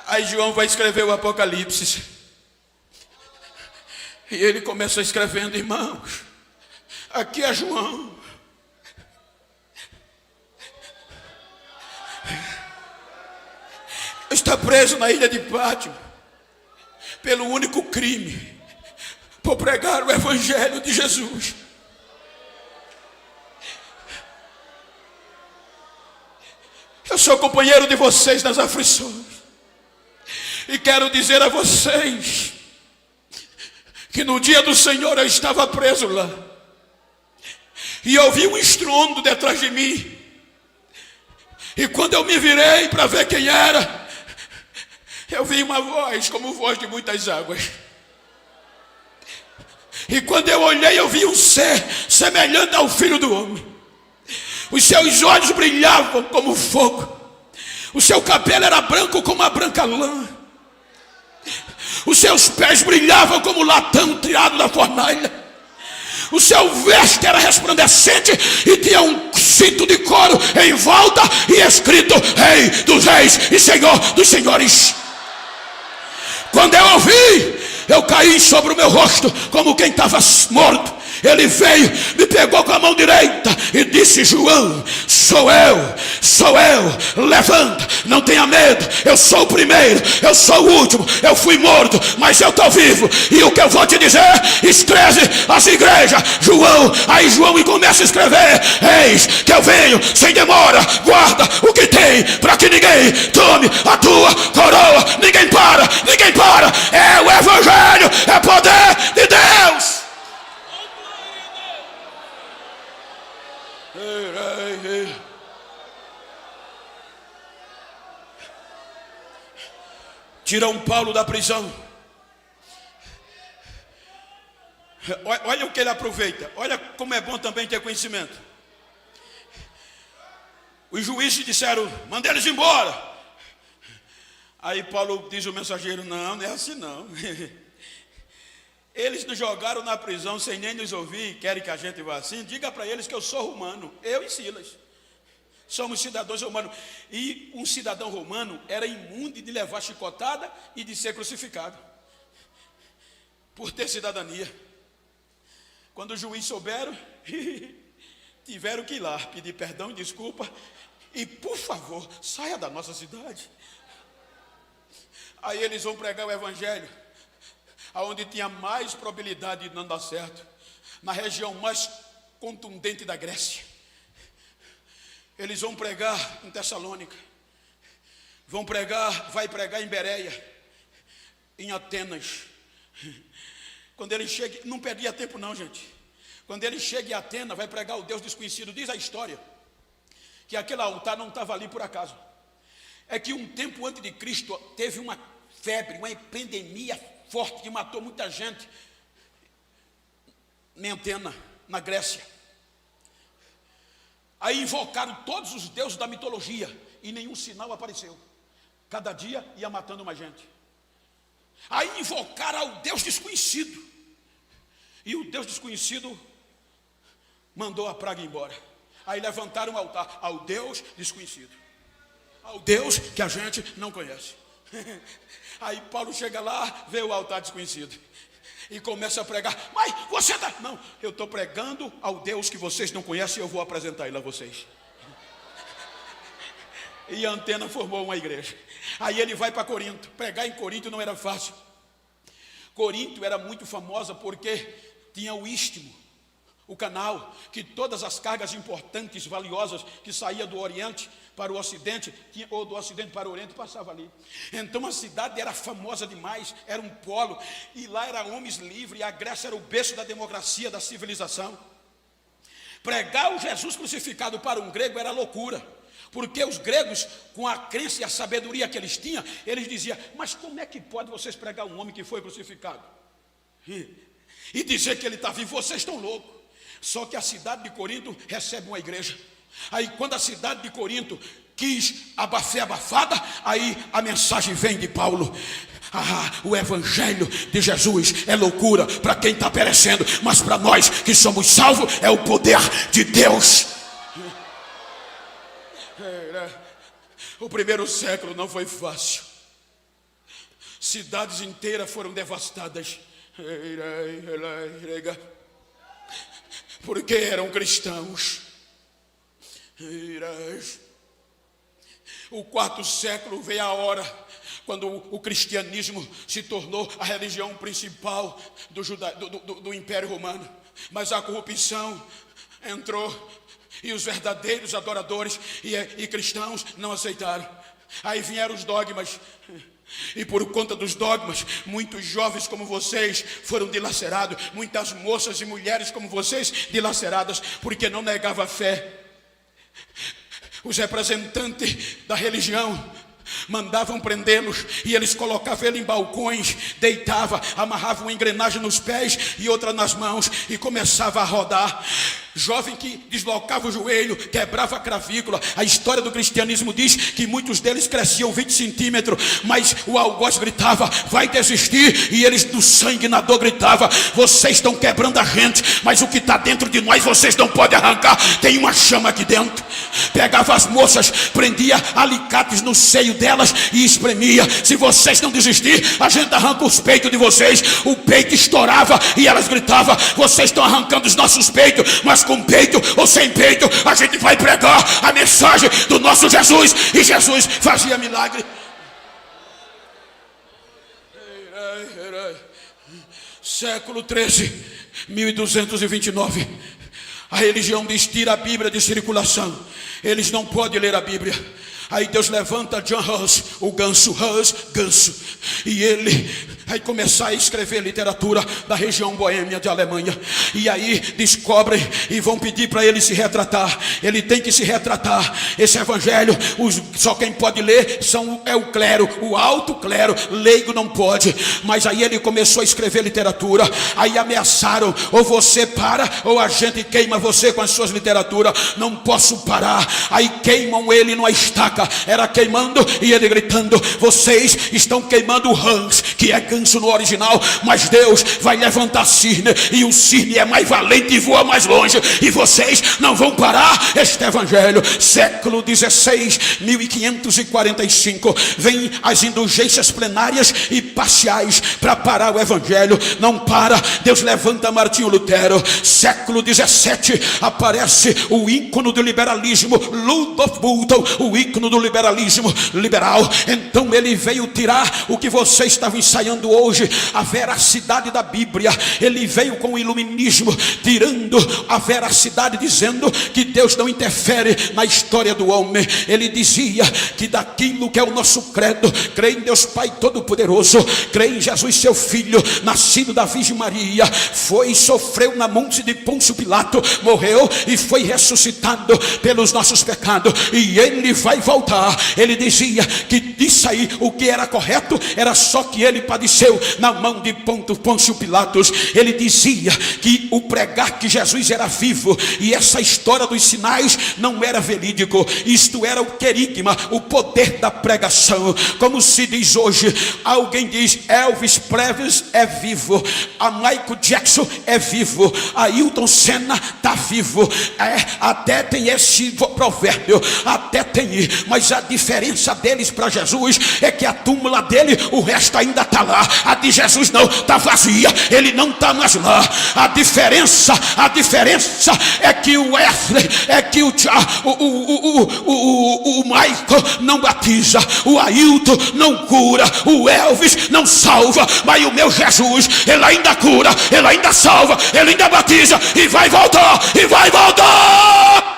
Aí João vai escrever o Apocalipse. E ele começa escrevendo: irmãos, aqui é João. Está preso na ilha de Pátimo pelo único crime, por pregar o evangelho de Jesus. Eu sou companheiro de vocês nas aflições, e quero dizer a vocês que no dia do Senhor eu estava preso lá, e ouvi um estrondo detrás de mim, e quando eu me virei para ver quem era, eu vi uma voz como voz de muitas águas. E quando eu olhei, eu vi um ser semelhante ao Filho do Homem. Os seus olhos brilhavam como fogo, o seu cabelo era branco como a branca lã, os seus pés brilhavam como latão tirado da fornalha, o seu veste era resplandecente e tinha um cinto de couro em volta e escrito: Rei dos Reis e Senhor dos Senhores. Quando eu ouvi, eu caí sobre o meu rosto como quem estava morto. Ele veio, me pegou com a mão direita e disse: João, sou eu, levanta, não tenha medo, eu sou o primeiro, eu sou o último, eu fui morto, mas eu estou vivo, e o que eu vou te dizer, escreve as igrejas, João. Aí João começa a escrever: eis que eu venho sem demora, guarda o que tem, para que ninguém tome a tua coroa. Ninguém para, é o evangelho, é poder de Deus. Tiram Paulo da prisão. Olha o que ele aproveita. Olha como é bom também ter conhecimento. Os juízes disseram: manda eles embora. Aí Paulo diz ao mensageiro: não é assim não. Eles nos jogaram na prisão sem nem nos ouvir, querem que a gente vá assim. Diga para eles que eu sou romano, eu e Silas somos cidadãos romanos. E um cidadão romano era imune de levar chicotada e de ser crucificado por ter cidadania. Quando os juízes souberam, tiveram que ir lá pedir perdão e desculpa, e por favor, saia da nossa cidade. Aí eles vão pregar o evangelho aonde tinha mais probabilidade de não dar certo, na região mais contundente da Grécia. Eles vão pregar em Tessalônica, vai pregar em Bereia, em Atenas. Quando ele chega, não perdia tempo não, gente. Quando ele chega em Atenas, vai pregar o Deus desconhecido. Diz a história que aquele altar não estava ali por acaso. É que um tempo antes de Cristo teve uma febre, uma epidemia forte que matou muita gente em Atenas, na Grécia. Aí invocaram todos os deuses da mitologia e nenhum sinal apareceu. Cada dia ia matando mais gente. Aí invocaram ao Deus desconhecido, e o Deus desconhecido mandou a praga embora. Aí levantaram um altar ao Deus desconhecido, ao Deus que a gente não conhece. Aí Paulo chega lá, vê o altar desconhecido e começa a pregar. Mas você está... Não, eu estou pregando ao Deus que vocês não conhecem, e eu vou apresentar ele a vocês. E a Antena formou uma igreja. Aí ele vai para Corinto. Pregar em Corinto não era fácil. Corinto era muito famosa porque tinha o istmo, o canal, que todas as cargas importantes, valiosas, que saía do Oriente para o Ocidente, ou do Ocidente para o Oriente, passava ali. Então a cidade era famosa demais, era um polo, e lá era homens livres, e a Grécia era o berço da democracia, da civilização. Pregar o Jesus crucificado para um grego era loucura, porque os gregos, com a crença e a sabedoria que eles tinham, eles diziam: mas como é que pode vocês pregar um homem que foi crucificado e dizer que ele está vivo? Vocês estão loucos. Só que a cidade de Corinto recebe uma igreja. Aí quando a cidade de Corinto quis ser abafada, aí a mensagem vem de Paulo: o evangelho de Jesus é loucura para quem está perecendo, mas para nós que somos salvos é o poder de Deus. O primeiro século não foi fácil. Cidades inteiras foram devastadas, porque eram cristãos. O quarto século veio a hora quando o cristianismo se tornou a religião principal do Império Romano. Mas a corrupção entrou e os verdadeiros adoradores e cristãos não aceitaram. Aí vieram os dogmas. E por conta dos dogmas, muitos jovens como vocês foram dilacerados. Muitas moças e mulheres como vocês dilaceradas, porque não negavam a fé. Os representantes da religião mandavam prendê-los, e eles colocavam ele em balcões, deitavam, amarravam uma engrenagem nos pés e outra nas mãos, e começava a rodar. Jovem que deslocava o joelho, quebrava a clavícula. A história do cristianismo diz que muitos deles cresciam 20 centímetros, mas o algoz gritava, vai desistir, e eles do sangue na dor gritavam, vocês estão quebrando a gente, mas o que está dentro de nós vocês não podem arrancar, tem uma chama aqui dentro. Pegava as moças, prendia alicates no seio delas e espremia. Se vocês não desistir, a gente arranca os peitos de vocês. O peito estourava e elas gritavam, vocês estão arrancando os nossos peitos, mas com peito ou sem peito, a gente vai pregar a mensagem do nosso Jesus. E Jesus fazia milagre. Século 13, 1229. A religião diz, tira a Bíblia de circulação. Eles não podem ler a Bíblia. Aí Deus levanta John Hus, o ganso, e ele vai começar a escrever literatura da região boêmia de Alemanha. E aí descobrem e vão pedir para ele se retratar. Ele tem que se retratar. Esse evangelho, só quem pode ler é o clero, o alto clero, leigo não pode. Mas aí ele começou a escrever literatura. Aí ameaçaram, ou você para, ou a gente queima você com as suas literaturas. Não posso parar. Aí queimam ele numa estaca. Era queimando e ele gritando, vocês estão queimando o Hans, que é ganso no original, mas Deus vai levantar cisne, e o cisne é mais valente e voa mais longe, e vocês não vão parar este evangelho. Século 16, 1545, vem as indulgências plenárias e parciais para parar o evangelho. Não para. Deus levanta Martinho Lutero. Século 17, aparece o ícone do liberalismo, Ludolf Bultmann, o ícone do liberalismo liberal. Então ele veio tirar o que você estava ensaiando hoje, a veracidade da Bíblia. Ele veio com o iluminismo, tirando a veracidade, dizendo que Deus não interfere na história do homem. Ele dizia que daquilo que é o nosso credo, crê em Deus Pai Todo-Poderoso, crê em Jesus seu Filho, nascido da Virgem Maria, foi e sofreu na monte de Pôncio Pilato, morreu e foi ressuscitado pelos nossos pecados, e ele vai voltar. Ele dizia que disso aí, o que era correto era só que ele padeceu na mão de Pôncio Pilatos. Ele dizia que o pregar que Jesus era vivo, e essa história dos sinais não era verídico, isto era o querigma, o poder da pregação. Como se diz hoje, alguém diz Elvis Presley é vivo, a Michael Jackson é vivo, a Ayrton Senna está vivo. Até tem esse provérbio, até tem, mas a diferença deles para Jesus é que a túmula dele, o resto ainda está lá. A de Jesus não, está vazia, ele não está mais lá. A diferença é que o Wesley, é que o Michael não batiza, o Ailton não cura, o Elvis não salva, mas o meu Jesus, ele ainda cura, ele ainda salva, ele ainda batiza, e vai voltar, e vai voltar.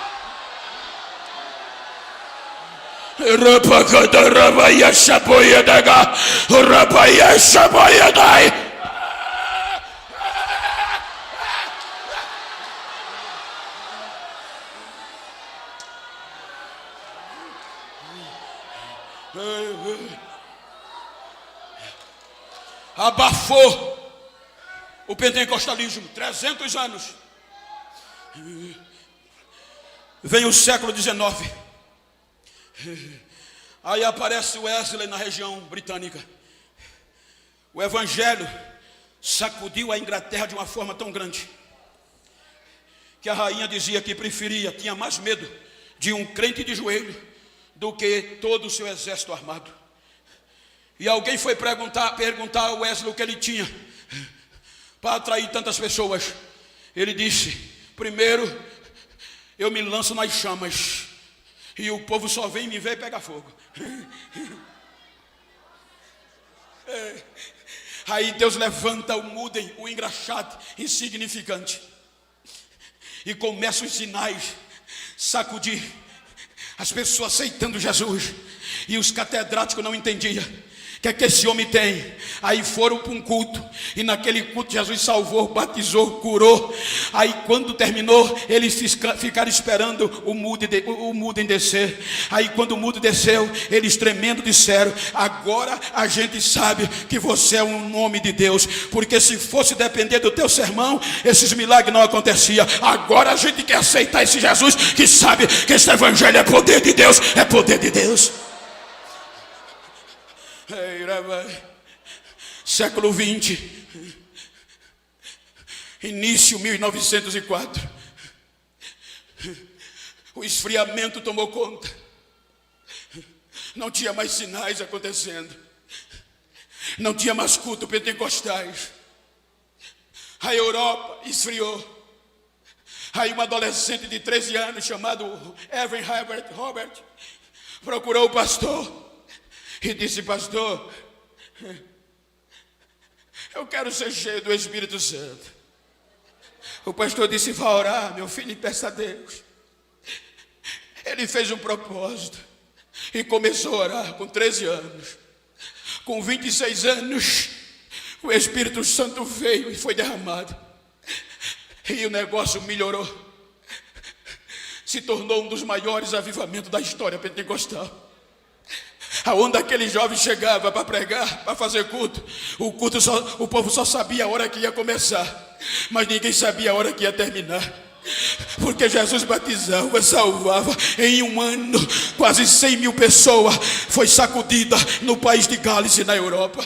Abafou o pentecostalismo, 300 anos. Vem o século 19. Aí aparece Wesley na região britânica. O evangelho sacudiu a Inglaterra de uma forma tão grande que a rainha dizia que tinha mais medo de um crente de joelho do que todo o seu exército armado. E alguém foi perguntar a Wesley o que ele tinha para atrair tantas pessoas. Ele disse: primeiro, eu me lanço nas chamas, e o povo só vem me ver e pega fogo. Aí Deus levanta o mudem, o engraxate, insignificante, e começa os sinais, sacudir as pessoas aceitando Jesus. E os catedráticos não entendiam. que é que esse homem tem? Aí foram para um culto, e naquele culto Jesus salvou, batizou, curou. Aí quando terminou, eles ficaram esperando o mudo em descer. Aí quando o mudo desceu, eles tremendo disseram: agora a gente sabe que você é um homem de Deus, porque se fosse depender do teu sermão, esses milagres não aconteciam. Agora a gente quer aceitar esse Jesus, que sabe que esse evangelho é poder de Deus, é poder de Deus. Século 20, início 1904, o esfriamento tomou conta, não tinha mais sinais acontecendo, não tinha mais culto pentecostais, a Europa esfriou. Aí um adolescente de 13 anos chamado Evan Robert procurou o pastor e disse: pastor, eu quero ser cheio do Espírito Santo. O pastor disse: vá orar, meu filho, e peça a Deus. Ele fez um propósito e começou a orar com 13 anos. Com 26 anos, o Espírito Santo veio e foi derramado. E o negócio melhorou. Se tornou um dos maiores avivamentos da história pentecostal. Aonde aquele jovem chegava para pregar, para fazer culto, o povo só sabia a hora que ia começar, mas ninguém sabia a hora que ia terminar. Porque Jesus batizava, salvava. Em um ano, quase 100 mil pessoas foi sacudida no país de Gales, na Europa.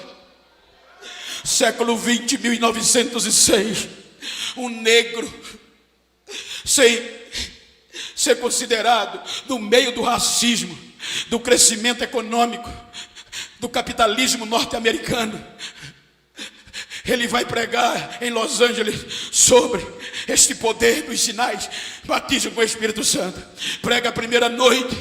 Século 20, 1906, um negro sem ser considerado no meio do racismo, do crescimento econômico, do capitalismo norte-americano. Ele vai pregar em Los Angeles sobre este poder dos sinais, batismo com o Espírito Santo. Prega a primeira noite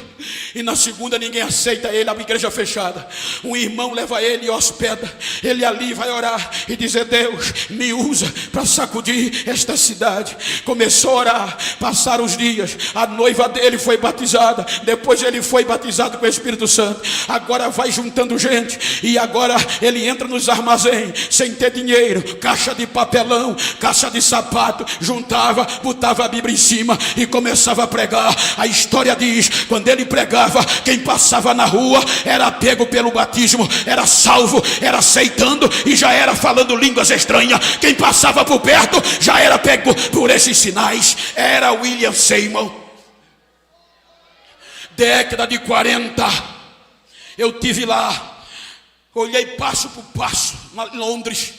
e na segunda ninguém aceita ele, a igreja fechada. Um irmão leva ele e hospeda. Ele ali vai orar e dizer: Deus, me usa para sacudir esta cidade. Começou a orar, passaram os dias, a noiva dele foi batizada, depois ele foi batizado com o Espírito Santo. Agora vai juntando gente, e agora ele entra nos armazéns sem ter dinheiro, caixa de papelão, caixa de sapato, juntava, botava a Bíblia em cima e começava a pregar. A história diz: quando ele pregava, quem passava na rua era pego pelo batismo, era salvo, era aceitando e já era falando línguas estranhas. Quem passava por perto já era pego por esses sinais. Era William Seymour. Década de 40, eu tive lá, olhei passo por passo, em Londres.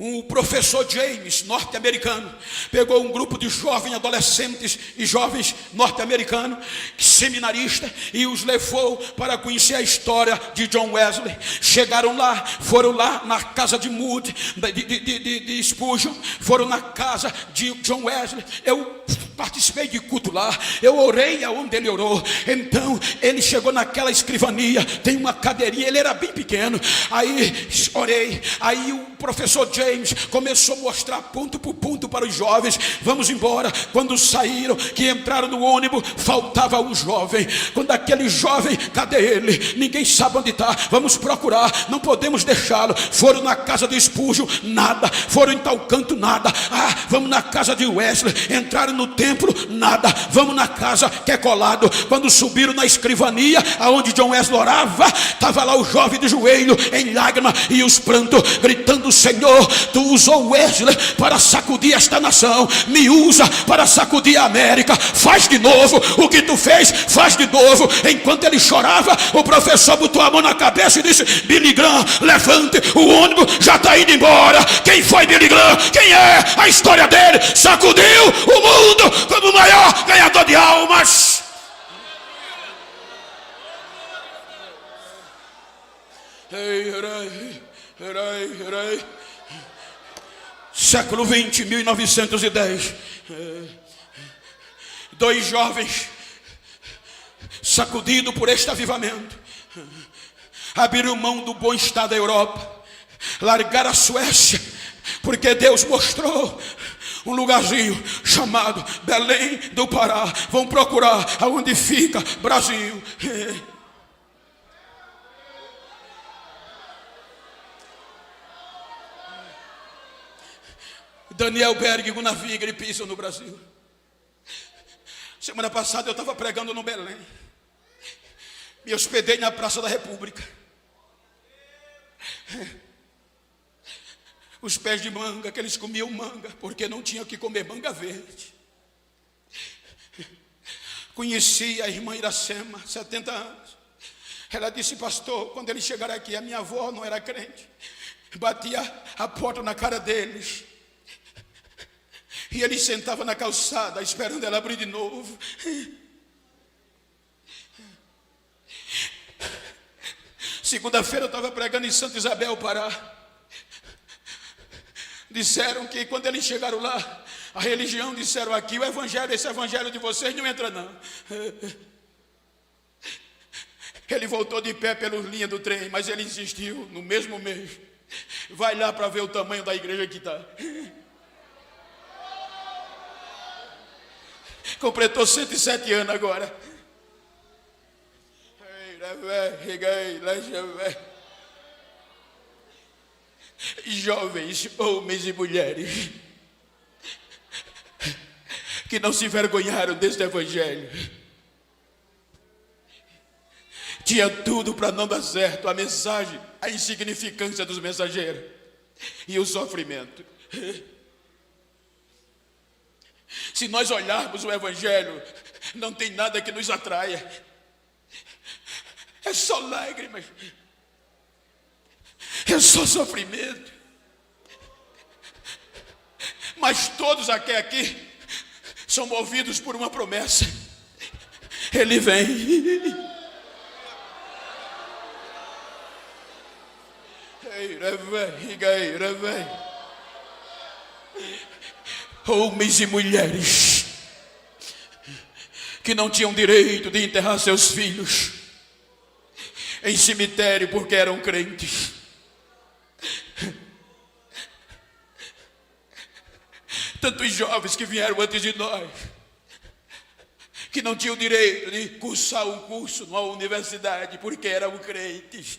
O professor James, norte-americano, pegou um grupo de jovens adolescentes e jovens norte-americanos, seminaristas, e os levou para conhecer a história de John Wesley. Chegaram lá, foram lá na casa de Moody, de Spurgeon, foram na casa de John Wesley. Eu participei de culto lá, eu orei aonde ele orou. Então ele chegou naquela escrivania, tem uma cadeirinha, ele era bem pequeno. Aí orei, aí o professor James começou a mostrar ponto por ponto para os jovens: vamos embora. Quando saíram, que entraram no ônibus, faltava um jovem. Quando aquele jovem, cadê ele? Ninguém sabe onde está, vamos procurar, não podemos deixá-lo. Foram na casa de Spurgeon, nada. Foram em tal canto, nada. Vamos na casa de Wesley. Entraram no templo, nada. Vamos na casa que é colado. Quando subiram na escrivania aonde John Wesley orava, estava lá o jovem de joelho, em lágrimas e os prantos, gritando: Senhor, tu usou Wesley para sacudir esta nação, me usa para sacudir a América. Faz de novo o que tu fez, faz de novo. Enquanto ele chorava, o professor botou a mão na cabeça e disse: Billy Graham, levante, o ônibus já está indo embora. Quem foi Billy Graham? Quem é? A história dele sacudiu o mundo como o maior ganhador de almas. Século 20, 1910. Dois jovens, sacudidos por este avivamento, abriram mão do bom estado da Europa, largaram a Suécia, porque Deus mostrou um lugarzinho chamado Belém do Pará. Vão procurar aonde fica Brasil. Daniel Berg, Gunavim, Gripison no Brasil. Semana passada eu estava pregando no Belém. Me hospedei na Praça da República. Os pés de manga, que eles comiam manga, porque não tinham que comer manga verde. Conheci a irmã Iracema, 70 anos. Ela disse: pastor, quando eles chegaram aqui, a minha avó não era crente. Batia a porta na cara deles. E ele sentava na calçada, esperando ela abrir de novo. Segunda-feira eu estava pregando em Santa Isabel, Pará. Disseram que quando eles chegaram lá, a religião, disseram aqui, o evangelho, esse evangelho de vocês não entra não. Ele voltou de pé pela linha do trem, mas ele insistiu no mesmo mês. Vai lá para ver o tamanho da igreja que está. Completou 107 anos agora. Jovens, homens e mulheres que não se envergonharam deste evangelho. Tinha tudo para não dar certo. A mensagem, a insignificância dos mensageiros e o sofrimento. Se nós olharmos o evangelho, não tem nada que nos atraia. É só lágrimas. É só sofrimento. Mas todos aqui são movidos por uma promessa. Ele vem. Homens e mulheres que não tinham direito de enterrar seus filhos em cemitério porque eram crentes. Tantos jovens que vieram antes de nós, que não tinham direito de cursar um curso numa universidade porque eram crentes.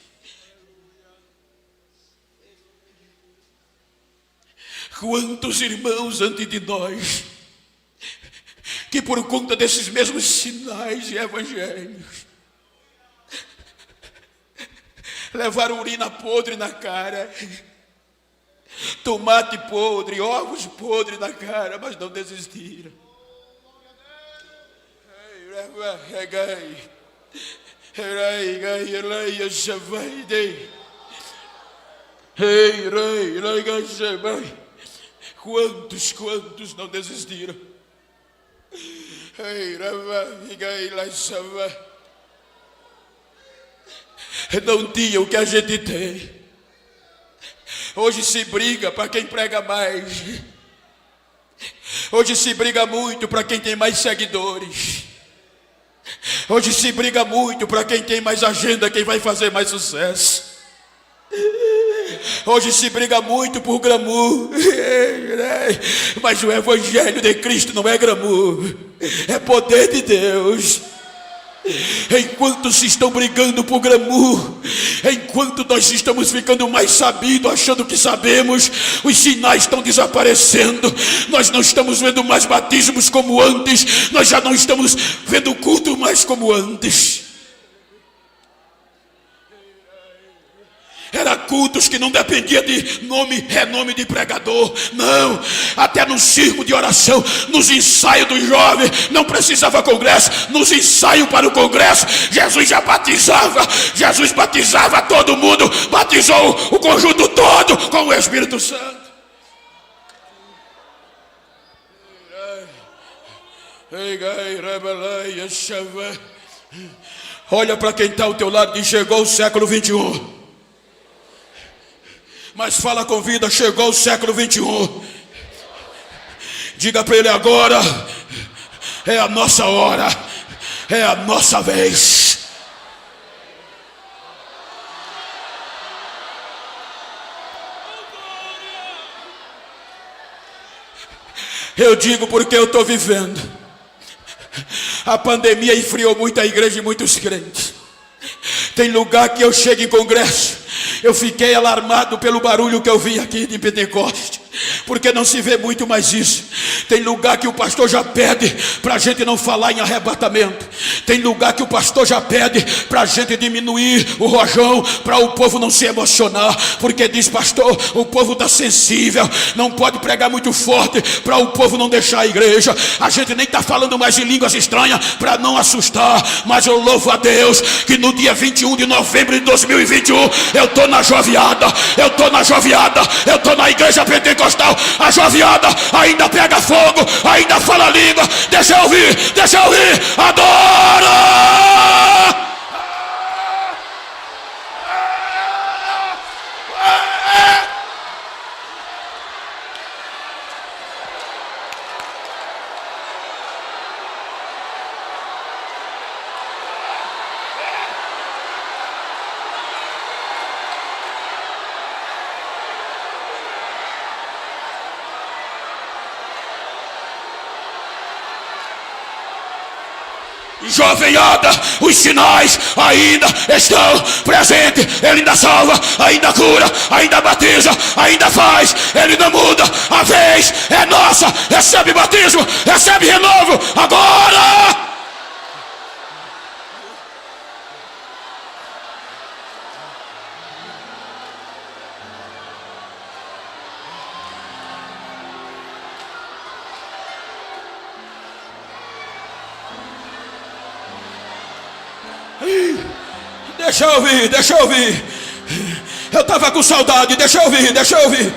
Quantos irmãos antes de nós, que por conta desses mesmos sinais e evangelhos, levaram urina podre na cara, tomate podre, ovos podres na cara, mas não desistiram. Quantos não desistiram? Não tinha o que a gente tem. Hoje se briga para quem prega mais. Hoje se briga muito para quem tem mais seguidores. Hoje se briga muito para quem tem mais agenda, quem vai fazer mais sucesso. Hoje se briga muito por glamour. Mas o evangelho de Cristo não é glamour, é poder de Deus. Enquanto se estão brigando por glamour, enquanto nós estamos ficando mais sabidos, achando que sabemos, os sinais estão desaparecendo. Nós não estamos vendo mais batismos como antes. Nós já não estamos vendo culto mais como antes. Era cultos que não dependia de renome de pregador. Não, até no circo de oração, nos ensaios dos jovens, não precisava congresso. Nos ensaios para o congresso, Jesus já batizava. Jesus batizava todo mundo, batizou o conjunto todo com o Espírito Santo. Olha para quem está ao teu lado e chegou o século 21. Mas fala com vida, chegou o século 21. Diga para ele: agora é a nossa hora, é a nossa vez. Eu digo porque eu estou vivendo. A pandemia enfriou muito a igreja e muitos crentes. Tem lugar que eu chego em congresso, eu fiquei alarmado pelo barulho que eu vi aqui de Pentecoste. porque não se vê muito mais isso. Tem lugar que o pastor já pede para a gente não falar em arrebatamento. Tem lugar que o pastor já pede para a gente diminuir o rojão, para o povo não se emocionar, porque diz: pastor, o povo está sensível, não pode pregar muito forte para o povo não deixar a igreja. A gente nem está falando mais em línguas estranhas para não assustar, mas eu louvo a Deus que no dia 21 de novembro de 2021 eu estou na joviada, eu estou na joviada, eu estou na igreja pentecostal. A joviada ainda pega fogo, ainda fala língua. Deixa eu ouvir, adora! Jovenhada, os sinais ainda estão presentes. Ele ainda salva, ainda cura, ainda batiza, ainda faz. Ele não muda, a vez é nossa. Recebe batismo, recebe renovo agora. Deixa eu ouvir. Eu estava com saudade, deixa eu ouvir.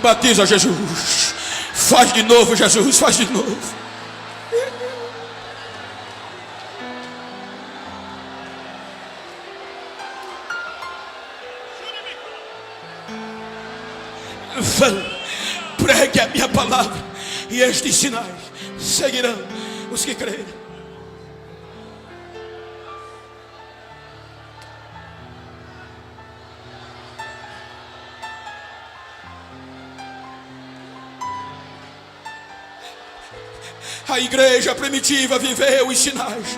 Batiza, Jesus. Faz de novo, Jesus, faz de novo. Pregue a minha palavra, e estes sinais seguirão os que crerem. A igreja primitiva viveu os sinais.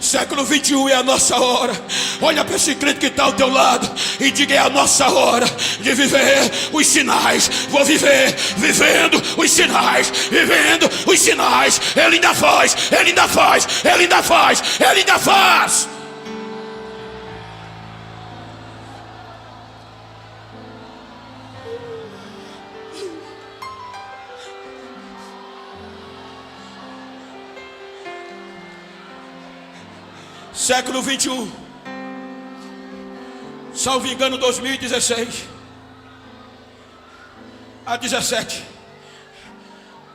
Século 21 é a nossa hora. Olha para esse crente que está ao teu lado e diga: é a nossa hora de viver os sinais. Vou viver vivendo os sinais, vivendo os sinais. Ele ainda faz, ele ainda faz, ele ainda faz, ele ainda faz. Século 21, salvo engano, 2016 a 17,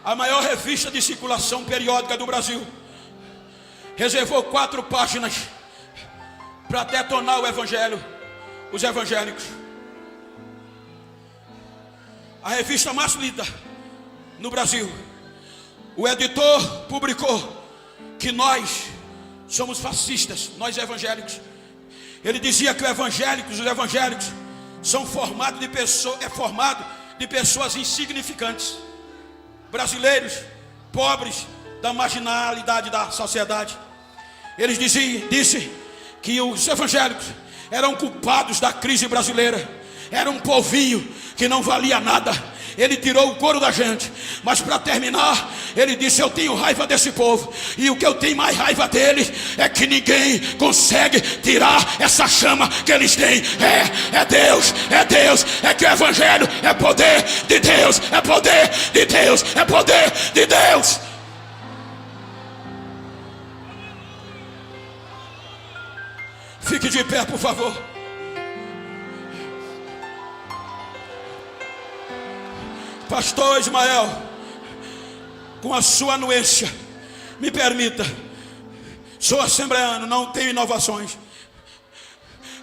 a maior revista de circulação periódica do Brasil reservou 4 páginas para detonar o evangelho, os evangélicos. A revista mais lida no Brasil, o editor publicou que nós somos fascistas, nós evangélicos. Ele dizia que os evangélicos são formados de pessoas insignificantes, brasileiros, pobres, da marginalidade da sociedade. Ele disse que os evangélicos eram culpados da crise brasileira, era um povinho que não valia nada. Ele tirou o couro da gente, mas para terminar, ele disse: eu tenho raiva desse povo, e o que eu tenho mais raiva deles é que ninguém consegue tirar essa chama que eles têm. É Deus, é que o evangelho é poder de Deus, é poder de Deus, é poder de Deus. Fique de pé, por favor. Pastor Ismael, com a sua anuência, me permita, sou assembleano, não tenho inovações,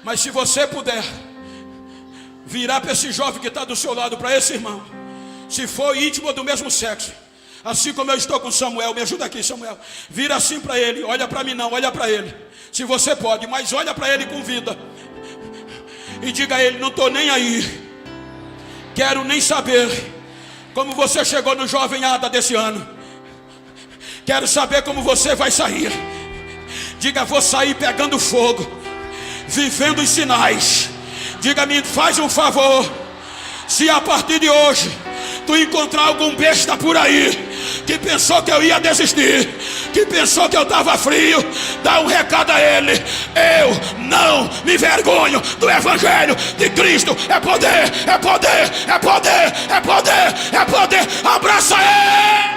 mas se você puder virar para esse jovem que está do seu lado, para esse irmão, se for íntimo do mesmo sexo, assim como eu estou com Samuel, me ajuda aqui, Samuel, vira assim para ele, olha para mim não, olha para ele, se você pode, mas olha para ele com vida, e diga a ele: não estou nem aí, quero nem saber como você chegou no Jovenhada desse ano. Quero saber como você vai sair. Diga: vou sair pegando fogo, vivendo os sinais. Diga-me, faz um favor. Se a partir de hoje tu encontrar algum besta por aí que pensou que eu ia desistir, que pensou que eu estava frio, dá um recado a ele: eu não me envergonho do Evangelho de Cristo. É poder, é poder, é poder, é poder, é poder. Abraça ele.